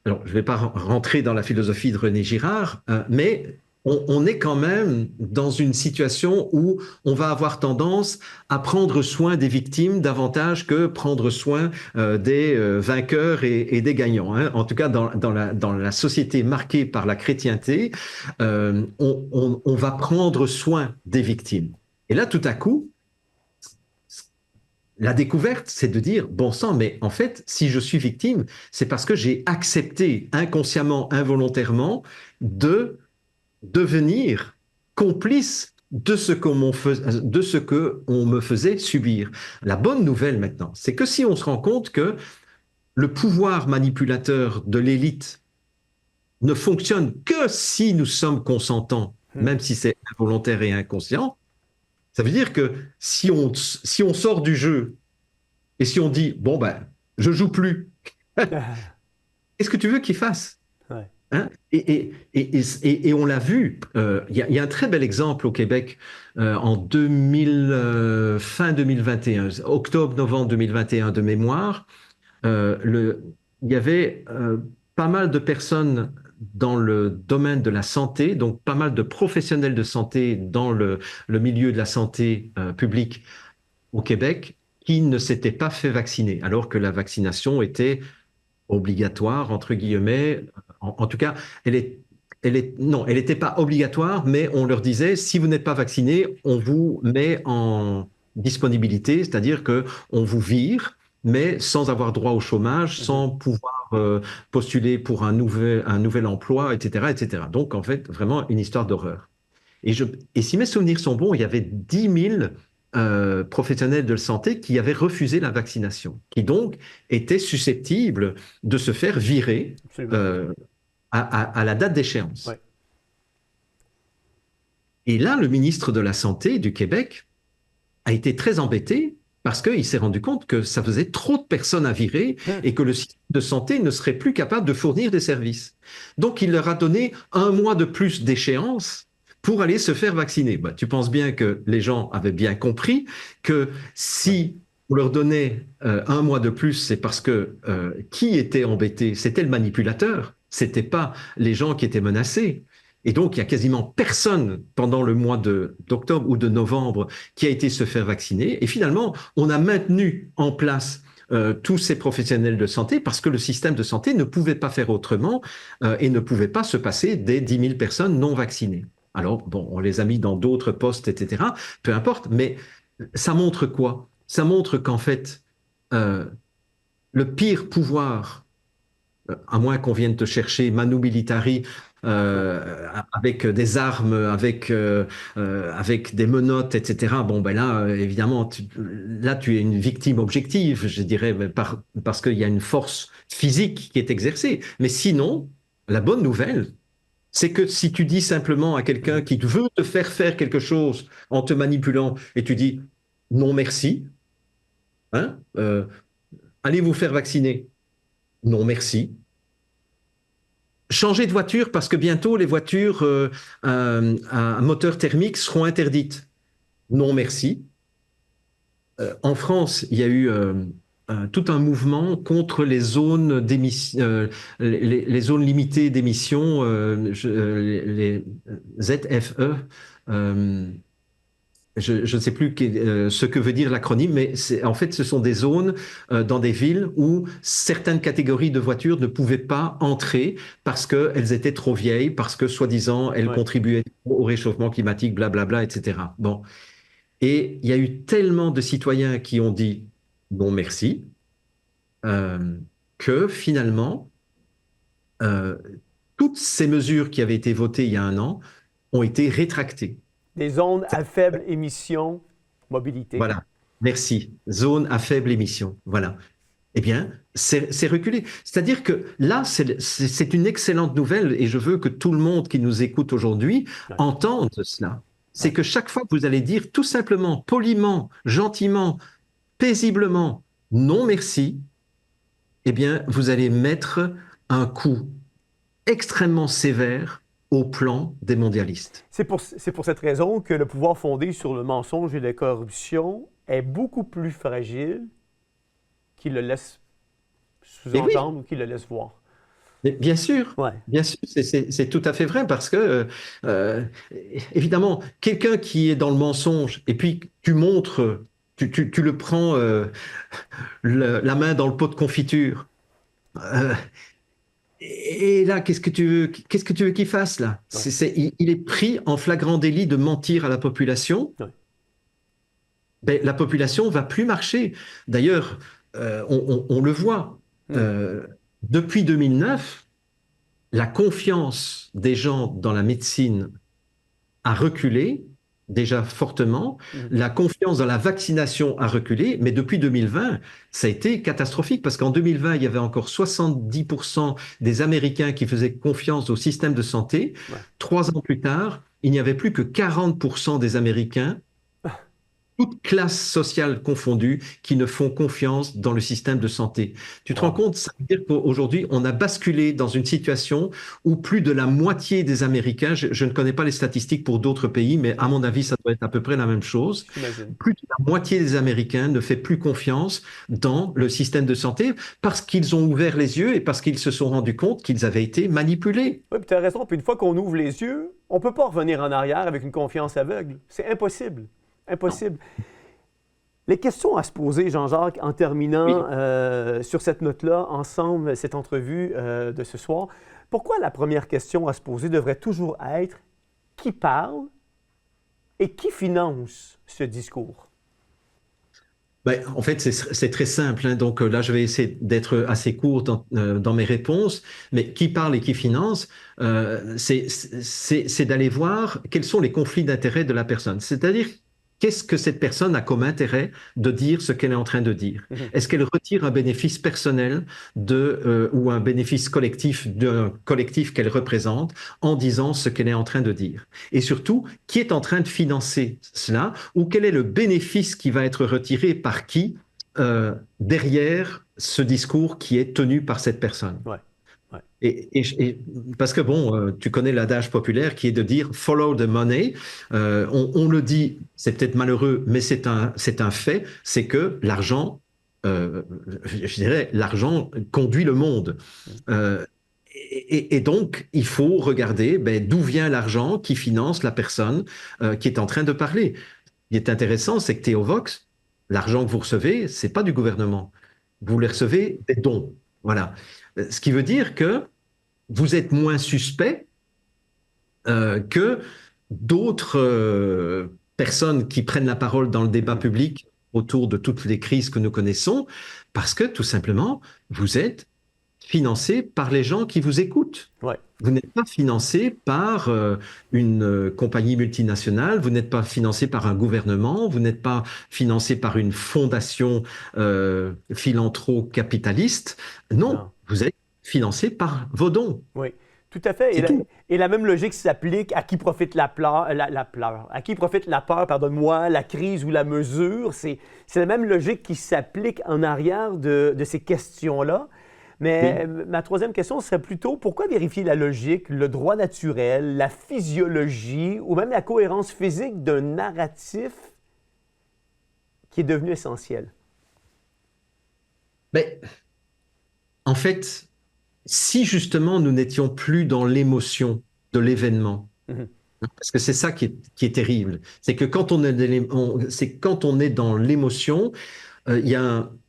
Alors, je ne vais pas rentrer dans la philosophie de René Girard, mais on est quand même dans une situation où on va avoir tendance à prendre soin des victimes davantage que prendre soin des vainqueurs et des gagnants. Hein. En tout cas, dans la société marquée par la chrétienté, on va prendre soin des victimes. Et là, tout à coup, la découverte, c'est de dire, bon sang, mais en fait, si je suis victime, c'est parce que j'ai accepté inconsciemment, involontairement, de devenir complice de ce qu'on me faisait subir. La bonne nouvelle maintenant, c'est que si on se rend compte que le pouvoir manipulateur de l'élite ne fonctionne que si nous sommes consentants, même si c'est involontaire et inconscient, ça veut dire que si on sort du jeu et si on dit, bon ben, je joue plus, qu'est-ce que tu veux qu'il fasse? Hein? Et on l'a vu, il y a un très bel exemple au Québec en fin 2021, octobre-novembre 2021 de mémoire. Il y avait pas mal de personnes dans le domaine de la santé, donc pas mal de professionnels de santé dans le milieu de la santé publique au Québec qui ne s'étaient pas fait vacciner, alors que la vaccination était obligatoire, entre guillemets. En tout cas, elle est non, elle n'était pas obligatoire, mais on leur disait, si vous n'êtes pas vacciné, on vous met en disponibilité, c'est-à-dire qu'on vous vire, mais sans avoir droit au chômage, sans pouvoir postuler pour un nouvel emploi, etc., etc. Donc, en fait, vraiment une histoire d'horreur. Et si mes souvenirs sont bons, il y avait 10 000 professionnels de santé qui avaient refusé la vaccination, qui donc étaient susceptibles de se faire virer à la date d'échéance. Ouais. Et là, le ministre de la Santé du Québec a été très embêté parce qu'il s'est rendu compte que ça faisait trop de personnes à virer et que le système de santé ne serait plus capable de fournir des services. Donc, il leur a donné 1 mois de plus d'échéance pour aller se faire vacciner. Bah, tu penses bien que les gens avaient bien compris que si on leur donnait 1 mois de plus, c'est parce que qui était embêté? C'était le manipulateur, c'était pas les gens qui étaient menacés. Et donc, il y a quasiment personne pendant le mois d'octobre ou de novembre qui a été se faire vacciner. Et finalement, on a maintenu en place tous ces professionnels de santé parce que le système de santé ne pouvait pas faire autrement et ne pouvait pas se passer des 10 000 personnes non vaccinées. Alors, bon, on les a mis dans d'autres postes, etc. Peu importe, mais ça montre quoi? Ça montre qu'en fait, le pire pouvoir, à moins qu'on vienne te chercher Manu Militari avec des armes, avec des menottes, etc. Bon, ben là, évidemment, là, tu es une victime objective, je dirais, parce qu'il y a une force physique qui est exercée. Mais sinon, la bonne nouvelle, c'est que si tu dis simplement à quelqu'un qui veut te faire quelque chose en te manipulant et tu dis non merci, hein, allez vous faire vacciner, non merci. Changer de voiture parce que bientôt les voitures à moteur thermique seront interdites. Non, merci. En France, il y a eu tout un mouvement contre les zones d'émission, les zones limitées d'émission, les ZFE. Je ne sais plus ce que veut dire l'acronyme, mais en fait, ce sont des zones dans des villes où certaines catégories de voitures ne pouvaient pas entrer parce qu'elles étaient trop vieilles, parce que, soi-disant, elles contribuaient au réchauffement climatique, blablabla, etc. Bon. Et il y a eu tellement de citoyens qui ont dit non merci, que finalement, toutes ces mesures qui avaient été votées il y a 1 an ont été rétractées. Des zones à faible émission, mobilité. Voilà, merci. Zone à faible émission, voilà. Eh bien, c'est reculé. C'est-à-dire que là, c'est une excellente nouvelle et je veux que tout le monde qui nous écoute aujourd'hui entende cela. C'est que chaque fois que vous allez dire tout simplement, poliment, gentiment, paisiblement, non merci, eh bien, vous allez mettre un coup extrêmement sévère au plan des mondialistes. C'est pour cette raison que le pouvoir fondé sur le mensonge et la corruption est beaucoup plus fragile qu'il le laisse sous-entendre ou qu'il le laisse voir. Mais bien sûr, c'est tout à fait vrai parce que, évidemment, quelqu'un qui est dans le mensonge et puis tu montres, tu le prends la main dans le pot de confiture. Et là, qu'est-ce que tu veux qu'il fasse là? Il est pris en flagrant délit de mentir à la population. Ben, la population va plus marcher. D'ailleurs, on le voit. Depuis 2009, la confiance des gens dans la médecine a reculé, déjà fortement. La confiance dans la vaccination a reculé, mais depuis 2020, ça a été catastrophique parce qu'en 2020, il y avait encore 70% des Américains qui faisaient confiance au système de santé. 3 ans plus tard, il n'y avait plus que 40% des Américains, toutes classes sociales confondues, qui ne font confiance dans le système de santé. Tu te rends compte, ça veut dire qu'aujourd'hui, on a basculé dans une situation où plus de la moitié des Américains, je ne connais pas les statistiques pour d'autres pays, mais à mon avis, ça doit être à peu près la même chose. Plus de la moitié des Américains ne fait plus confiance dans le système de santé parce qu'ils ont ouvert les yeux et parce qu'ils se sont rendus compte qu'ils avaient été manipulés. Oui, puis tu as raison. Puis une fois qu'on ouvre les yeux, on ne peut pas revenir en arrière avec une confiance aveugle. C'est impossible. Impossible. Les questions à se poser, Jean-Jacques, en terminant sur cette note-là, ensemble, cette entrevue de ce soir. Pourquoi la première question à se poser devrait toujours être qui parle et qui finance ce discours? Ben, en fait, c'est très simple, hein. Donc là, je vais essayer d'être assez court dans mes réponses. Mais qui parle et qui finance, c'est d'aller voir quels sont les conflits d'intérêts de la personne. C'est-à-dire, qu'est-ce que cette personne a comme intérêt de dire ce qu'elle est en train de dire? Est-ce qu'elle retire un bénéfice personnel ou un bénéfice collectif d'un collectif qu'elle représente en disant ce qu'elle est en train de dire? Et surtout, qui est en train de financer cela ou quel est le bénéfice qui va être retiré par qui derrière ce discours qui est tenu par cette personne? Ouais. Ouais. Parce que bon, tu connais l'adage populaire qui est de dire follow the money. On le dit, c'est peut-être malheureux, mais c'est un fait, c'est que l'argent, je dirais, l'argent conduit le monde. Et donc, il faut regarder d'où vient l'argent qui finance la personne qui est en train de parler. Ce qui est intéressant, c'est que Théovox, l'argent que vous recevez, c'est pas du gouvernement. Vous les recevez des dons. Voilà. Ce qui veut dire que vous êtes moins suspect que d'autres personnes qui prennent la parole dans le débat public autour de toutes les crises que nous connaissons, parce que tout simplement, vous êtes financé par les gens qui vous écoutent. Ouais. Vous n'êtes pas financé par une compagnie multinationale, vous n'êtes pas financé par un gouvernement, vous n'êtes pas financé par une fondation philanthro-capitaliste. Non, vous êtes financé par vos dons. Oui, tout à fait. Et la même logique s'applique à qui profite à qui profite la peur, pardonne-moi, la crise ou la mesure. C'est la même logique qui s'applique en arrière de ces questions-là. Mais ma troisième question serait plutôt, pourquoi vérifier la logique, le droit naturel, la physiologie ou même la cohérence physique d'un narratif qui est devenu essentiel? Mais, en fait, si justement nous n'étions plus dans l'émotion de l'événement, parce que c'est ça qui est terrible, c'est que quand on est dans l'émotion,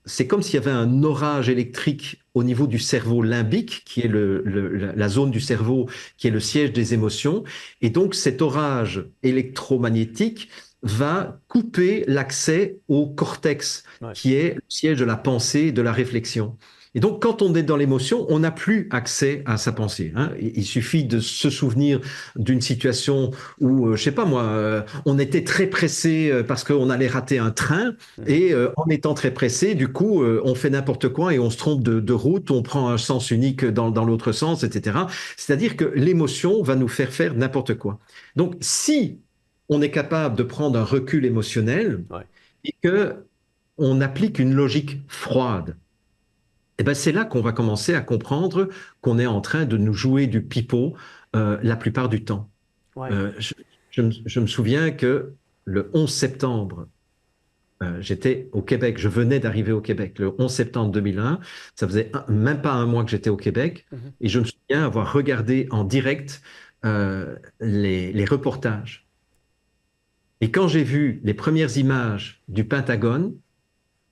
c'est comme s'il y avait un orage électrique au niveau du cerveau limbique, qui est la zone du cerveau qui est le siège des émotions. Et donc cet orage électromagnétique va couper l'accès au cortex, qui est le siège de la pensée et de la réflexion. Et donc, quand on est dans l'émotion, on n'a plus accès à sa pensée, hein. Il suffit de se souvenir d'une situation où, je sais pas moi, on était très pressé parce qu'on allait rater un train et en étant très pressé, du coup, on fait n'importe quoi et on se trompe de route, on prend un sens unique dans l'autre sens, etc. C'est-à-dire que l'émotion va nous faire n'importe quoi. Donc, si on est capable de prendre un recul émotionnel et que on applique une logique froide, eh ben c'est là qu'on va commencer à comprendre qu'on est en train de nous jouer du pipeau la plupart du temps. Je me souviens que le 11 septembre, j'étais au Québec, je venais d'arriver au Québec le 11 septembre 2001, ça faisait même pas un mois que j'étais au Québec, et je me souviens avoir regardé en direct les reportages. Et quand j'ai vu les premières images du Pentagone,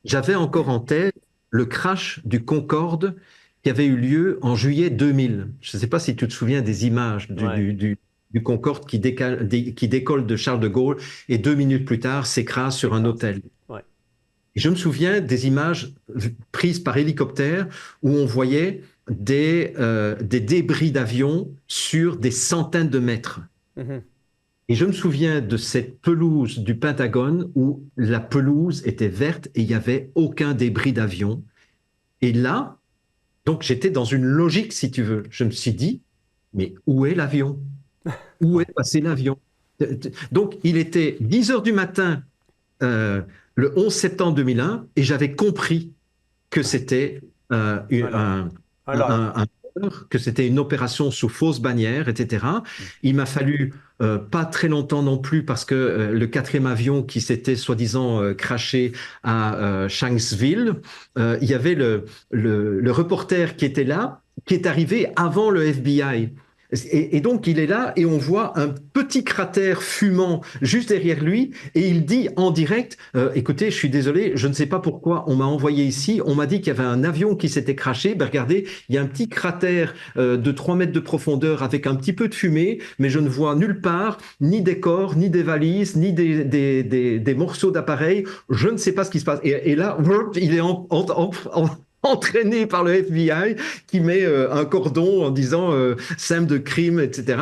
j'avais encore en tête le crash du Concorde qui avait eu lieu en juillet 2000. Je ne sais pas si tu te souviens des images du Concorde qui décolle de Charles de Gaulle et 2 minutes plus tard s'écrase sur un hôtel. Et je me souviens des images prises par hélicoptère où on voyait des débris d'avions sur des centaines de mètres. Et je me souviens de cette pelouse du Pentagone où la pelouse était verte et il n'y avait aucun débris d'avion. Et là, donc j'étais dans une logique, si tu veux. Je me suis dit, mais où est l'avion? Où est passé l'avion? Donc il était 10 heures du matin, le 11 septembre 2001, et j'avais compris que c'était que c'était une opération sous fausse bannière, etc. Il m'a fallu pas très longtemps non plus parce que le 4e avion qui s'était soi-disant crashé à Shanksville, il y avait le reporter qui était là, qui est arrivé avant le FBI. Et donc, il est là et on voit un petit cratère fumant juste derrière lui et il dit en direct, écoutez, je suis désolé, je ne sais pas pourquoi on m'a envoyé ici, on m'a dit qu'il y avait un avion qui s'était crashé, ben regardez, il y a un petit cratère de 3 mètres de profondeur avec un petit peu de fumée, mais je ne vois nulle part ni des corps, ni des valises, ni des morceaux d'appareils, je ne sais pas ce qui se passe. Et là, il est entraîné par le FBI qui met un cordon en disant scène de crime, etc.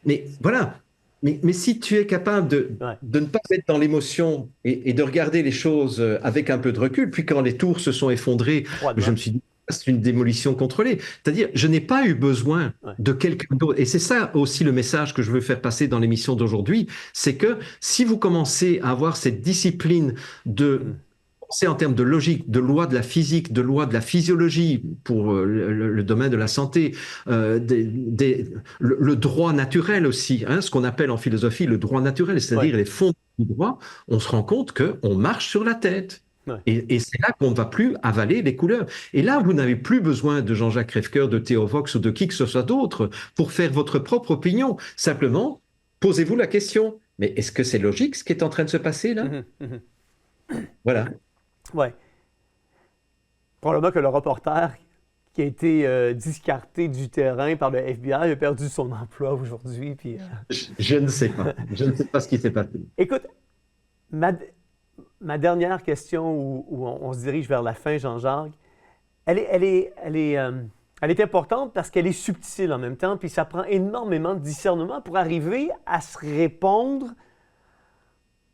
Mais voilà. Mais si tu es capable de ne pas être dans l'émotion et de regarder les choses avec un peu de recul, puis quand les tours se sont effondrées, je me suis dit, c'est une démolition contrôlée. C'est-à-dire, je n'ai pas eu besoin de quelqu'un d'autre. Et c'est ça aussi le message que je veux faire passer dans l'émission d'aujourd'hui, c'est que si vous commencez à avoir cette discipline de penser en termes de logique, de loi de la physique, de loi de la physiologie pour le domaine de la santé, le droit naturel aussi, hein, ce qu'on appelle en philosophie le droit naturel, c'est-à-dire les fondements du droit, on se rend compte qu'on marche sur la tête. Ouais. Et c'est là qu'on ne va plus avaler les couleurs. Et là, vous n'avez plus besoin de Jean-Jacques Crèvecoeur, de Theo Vox ou de qui que ce soit d'autre pour faire votre propre opinion. Simplement, posez-vous la question, mais est-ce que c'est logique ce qui est en train de se passer là? Voilà. Oui. Probablement que le reporter qui a été discarté du terrain par le FBI a perdu son emploi aujourd'hui. Puis, Je ne sais pas. Je ne sais pas ce qui s'est passé. Écoute, ma dernière question où on se dirige vers la fin, Jean-Jacques, elle est importante parce qu'elle est subtile en même temps, puis ça prend énormément de discernement pour arriver à se répondre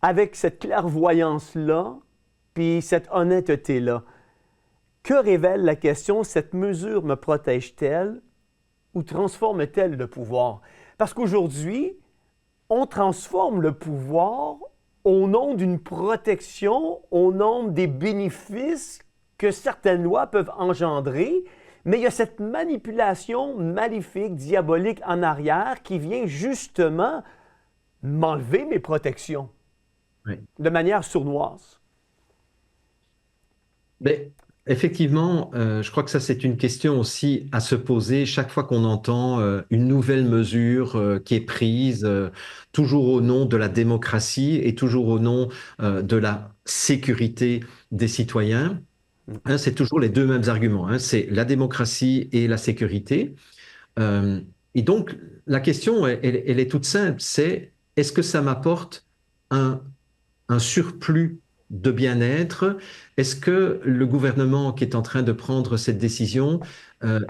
avec cette clairvoyance-là, puis cette honnêteté-là. Que révèle la question, cette mesure me protège-t-elle ou transforme-t-elle le pouvoir? Parce qu'aujourd'hui, on transforme le pouvoir au nom d'une protection, au nom des bénéfices que certaines lois peuvent engendrer, mais il y a cette manipulation maléfique, diabolique en arrière qui vient justement m'enlever mes protections de manière sournoise. Mais effectivement, je crois que ça, c'est une question aussi à se poser chaque fois qu'on entend une nouvelle mesure qui est prise, toujours au nom de la démocratie et toujours au nom de la sécurité des citoyens. Hein, c'est toujours les deux mêmes arguments, hein, c'est la démocratie et la sécurité. Et donc, la question, elle est toute simple, c'est est-ce que ça m'apporte un surplus de bien-être? Est-ce que le gouvernement qui est en train de prendre cette décision,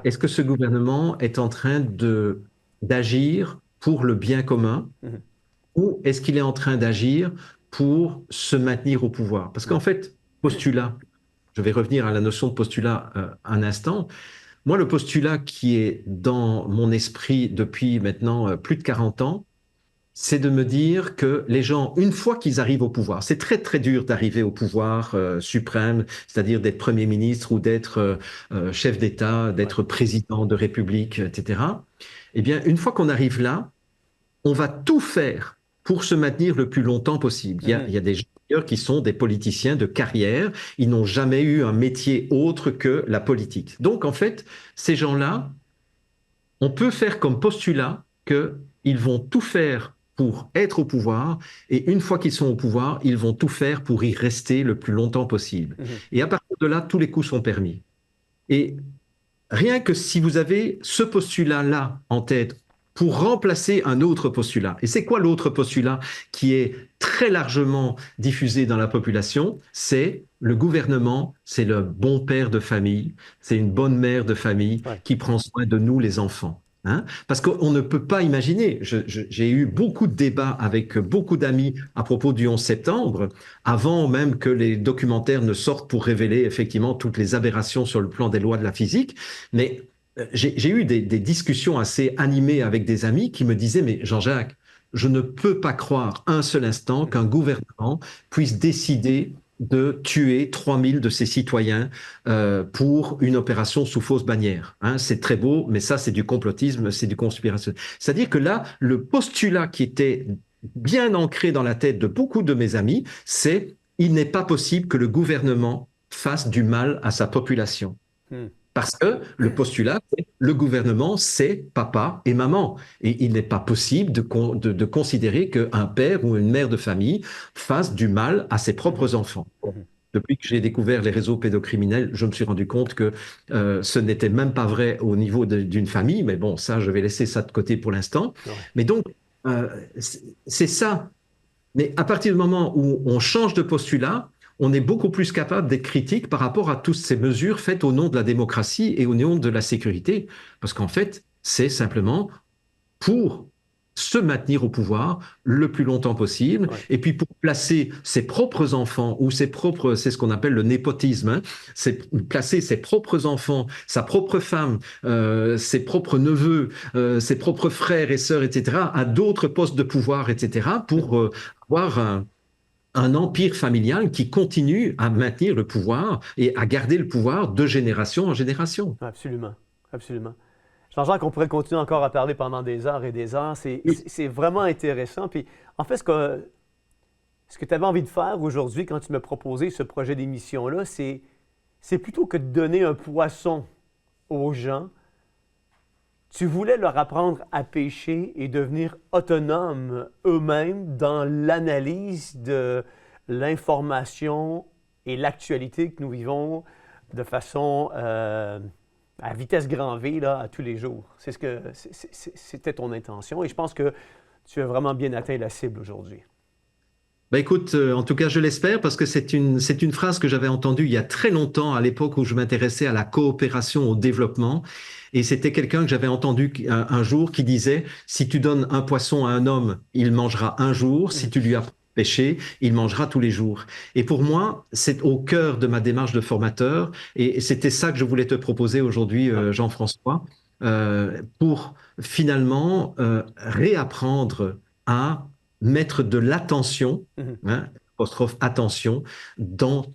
est-ce que ce gouvernement est en train d'agir pour le bien commun ou est-ce qu'il est en train d'agir pour se maintenir au pouvoir? Parce qu'en fait, postulat, je vais revenir à la notion de postulat un instant. Moi, le postulat qui est dans mon esprit depuis maintenant plus de 40 ans, c'est de me dire que les gens, une fois qu'ils arrivent au pouvoir, c'est très très dur d'arriver au pouvoir suprême, c'est-à-dire d'être Premier ministre ou d'être chef d'État, d'être président de République, etc. Eh bien, une fois qu'on arrive là, on va tout faire pour se maintenir le plus longtemps possible. Il y a des gens qui sont des politiciens de carrière, ils n'ont jamais eu un métier autre que la politique. Donc, en fait, ces gens-là, on peut faire comme postulat qu'ils vont tout faire pour être au pouvoir, et une fois qu'ils sont au pouvoir, ils vont tout faire pour y rester le plus longtemps possible. Et à partir de là, tous les coups sont permis. Et rien que si vous avez ce postulat-là en tête pour remplacer un autre postulat, et c'est quoi l'autre postulat qui est très largement diffusé dans la population? C'est le gouvernement, c'est le bon père de famille, c'est une bonne mère de famille qui prend soin de nous, les enfants. Hein? Parce qu'on ne peut pas imaginer, j'ai eu beaucoup de débats avec beaucoup d'amis à propos du 11 septembre, avant même que les documentaires ne sortent pour révéler effectivement toutes les aberrations sur le plan des lois de la physique, mais j'ai eu des discussions assez animées avec des amis qui me disaient, mais Jean-Jacques, je ne peux pas croire un seul instant qu'un gouvernement puisse décider de tuer 3000 de ses citoyens pour une opération sous fausse bannière. Hein, c'est très beau, mais ça, c'est du complotisme, c'est du conspiration. C'est-à-dire que là, le postulat qui était bien ancré dans la tête de beaucoup de mes amis, c'est il n'est pas possible que le gouvernement fasse du mal à sa population. Parce que le postulat, c'est le gouvernement, c'est papa et maman. Et il n'est pas possible de considérer qu'un père ou une mère de famille fasse du mal à ses propres enfants. Depuis que j'ai découvert les réseaux pédocriminels, je me suis rendu compte que ce n'était même pas vrai au niveau d'une famille. Mais bon, ça, je vais laisser ça de côté pour l'instant. Ouais. Mais donc, c'est ça. Mais à partir du moment où on change de postulat, on est beaucoup plus capable d'être critique par rapport à toutes ces mesures faites au nom de la démocratie et au nom de la sécurité. Parce qu'en fait, c'est simplement pour se maintenir au pouvoir le plus longtemps possible, Ouais. et puis pour placer ses propres enfants, ou c'est ce qu'on appelle le népotisme, hein, c'est placer ses propres enfants, sa propre femme, ses propres neveux, ses propres frères et sœurs, etc., à d'autres postes de pouvoir, etc., pour avoir un empire familial qui continue à maintenir le pouvoir et à garder le pouvoir de génération en génération. Absolument, absolument. Jean-Jacques, on pourrait continuer encore à parler pendant des heures et des heures. C'est vraiment intéressant. Puis, en fait, ce que tu avais envie de faire aujourd'hui quand tu m'as proposé ce projet d'émission-là, c'est plutôt que de donner un poisson aux gens, tu voulais leur apprendre à pêcher et devenir autonomes eux-mêmes dans l'analyse de l'information et l'actualité que nous vivons de façon à vitesse grand V là, à tous les jours. C'était ton intention et je pense que tu as vraiment bien atteint la cible aujourd'hui. Ben écoute, en tout cas, je l'espère parce que c'est une phrase que j'avais entendue il y a très longtemps, à l'époque où je m'intéressais à la coopération au développement. Et c'était quelqu'un que j'avais entendu un jour qui disait, si tu donnes un poisson à un homme, il mangera un jour. Si tu lui apprends à pêcher, il mangera tous les jours. Et pour moi, c'est au cœur de ma démarche de formateur. Et c'était ça que je voulais te proposer aujourd'hui, Jean-François, pour finalement réapprendre à mettre de l'attention, hein, apostrophe attention, dans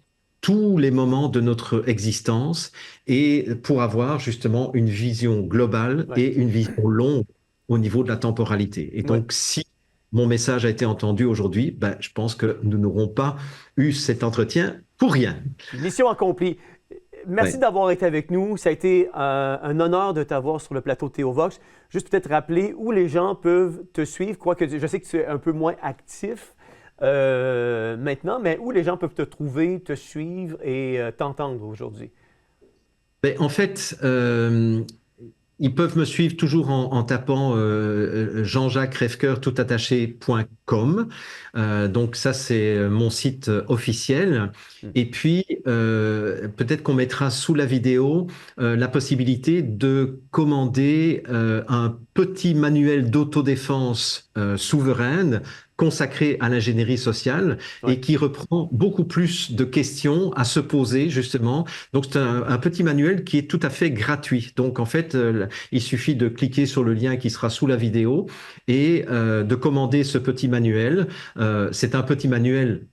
tous les moments de notre existence et pour avoir justement une vision globale et une vision longue au niveau de la temporalité. Et donc, si mon message a été entendu aujourd'hui, ben, je pense que nous n'aurons pas eu cet entretien pour rien. Mission accomplie. Merci d'avoir été avec nous. Ça a été un honneur de t'avoir sur le plateau de Théovox. Juste peut-être rappeler où les gens peuvent te suivre, quoique je sais que tu es un peu moins actif maintenant, mais où les gens peuvent te trouver, te suivre et t'entendre aujourd'hui. Ben, en fait, ils peuvent me suivre toujours en tapant Jean-Jacques Crèvecoeur toutattaché.com. Donc ça, c'est mon site officiel. Et puis, peut-être qu'on mettra sous la vidéo la possibilité de commander un petit manuel d'autodéfense souveraine consacré à l'ingénierie sociale et qui reprend beaucoup plus de questions à se poser justement. Donc c'est un petit manuel qui est tout à fait gratuit. Donc en fait, il suffit de cliquer sur le lien qui sera sous la vidéo et de commander ce petit manuel. C'est un petit manuel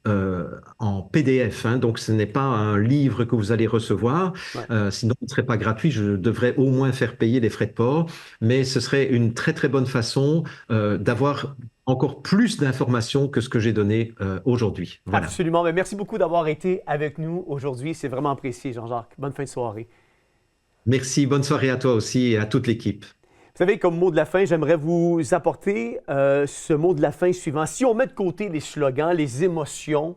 en PDF, hein, donc ce n'est pas un livre que vous allez recevoir. Sinon, il ne serait pas gratuit. Je devrais au moins faire payer les frais de port, mais ce serait une très très bonne façon d'avoir encore plus d'informations que ce que j'ai donné aujourd'hui. Voilà. Absolument. Mais merci beaucoup d'avoir été avec nous aujourd'hui. C'est vraiment apprécié, Jean-Jacques. Bonne fin de soirée. Merci. Bonne soirée à toi aussi et à toute l'équipe. Vous savez, comme mot de la fin, j'aimerais vous apporter ce mot de la fin suivant. Si on met de côté les slogans, les émotions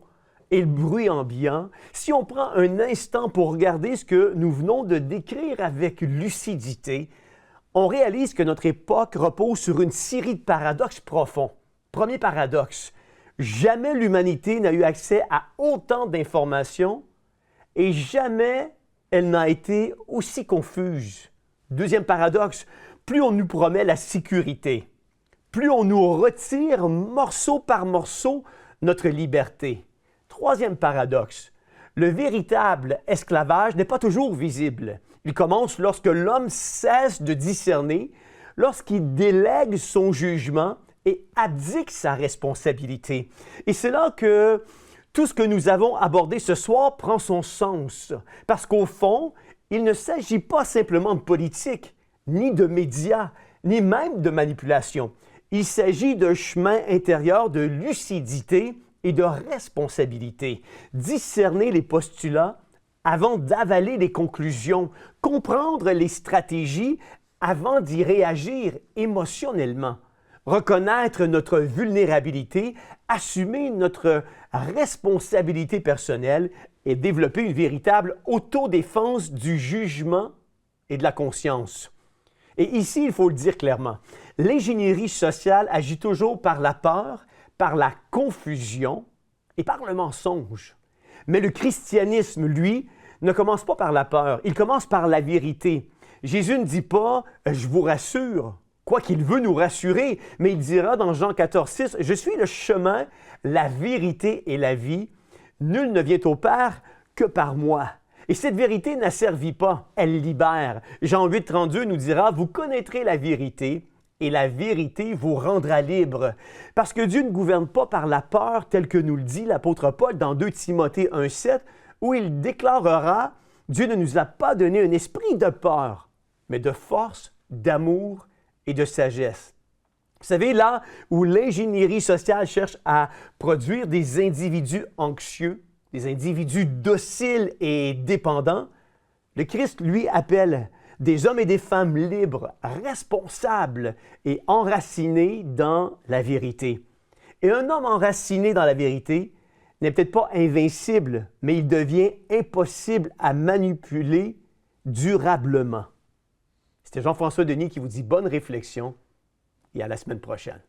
et le bruit ambiant, si on prend un instant pour regarder ce que nous venons de décrire avec lucidité, on réalise que notre époque repose sur une série de paradoxes profonds. Premier paradoxe, jamais l'humanité n'a eu accès à autant d'informations et jamais elle n'a été aussi confuse. Deuxième paradoxe, plus on nous promet la sécurité, plus on nous retire morceau par morceau notre liberté. Troisième paradoxe, le véritable esclavage n'est pas toujours visible. Il commence lorsque l'homme cesse de discerner, lorsqu'il délègue son jugement et abdique sa responsabilité. Et c'est là que tout ce que nous avons abordé ce soir prend son sens. Parce qu'au fond, il ne s'agit pas simplement de politique, ni de médias, ni même de manipulation. Il s'agit d'un chemin intérieur de lucidité et de responsabilité. Discerner les postulats, avant d'avaler les conclusions, comprendre les stratégies avant d'y réagir émotionnellement, reconnaître notre vulnérabilité, assumer notre responsabilité personnelle et développer une véritable autodéfense du jugement et de la conscience. Et ici, il faut le dire clairement, l'ingénierie sociale agit toujours par la peur, par la confusion et par le mensonge. Mais le christianisme, lui, ne commence pas par la peur, il commence par la vérité. Jésus ne dit pas « je vous rassure », quoiqu'il veut nous rassurer, mais il dira dans Jean 14,6 « Je suis le chemin, la vérité et la vie. Nul ne vient au Père que par moi. » Et cette vérité n'asservit pas, elle libère. Jean 8,32 nous dira « Vous connaîtrez la vérité et la vérité vous rendra libre. » Parce que Dieu ne gouverne pas par la peur, tel que nous le dit l'apôtre Paul dans 2 Timothée 1,7, où il déclarera « Dieu ne nous a pas donné un esprit de peur, mais de force, d'amour et de sagesse. » Vous savez, là où l'ingénierie sociale cherche à produire des individus anxieux, des individus dociles et dépendants, le Christ, lui, appelle des hommes et des femmes libres, responsables et enracinés dans la vérité. Et un homme enraciné dans la vérité n'est peut-être pas invincible, mais il devient impossible à manipuler durablement. C'était Jean-François Denis qui vous dit bonne réflexion et à la semaine prochaine.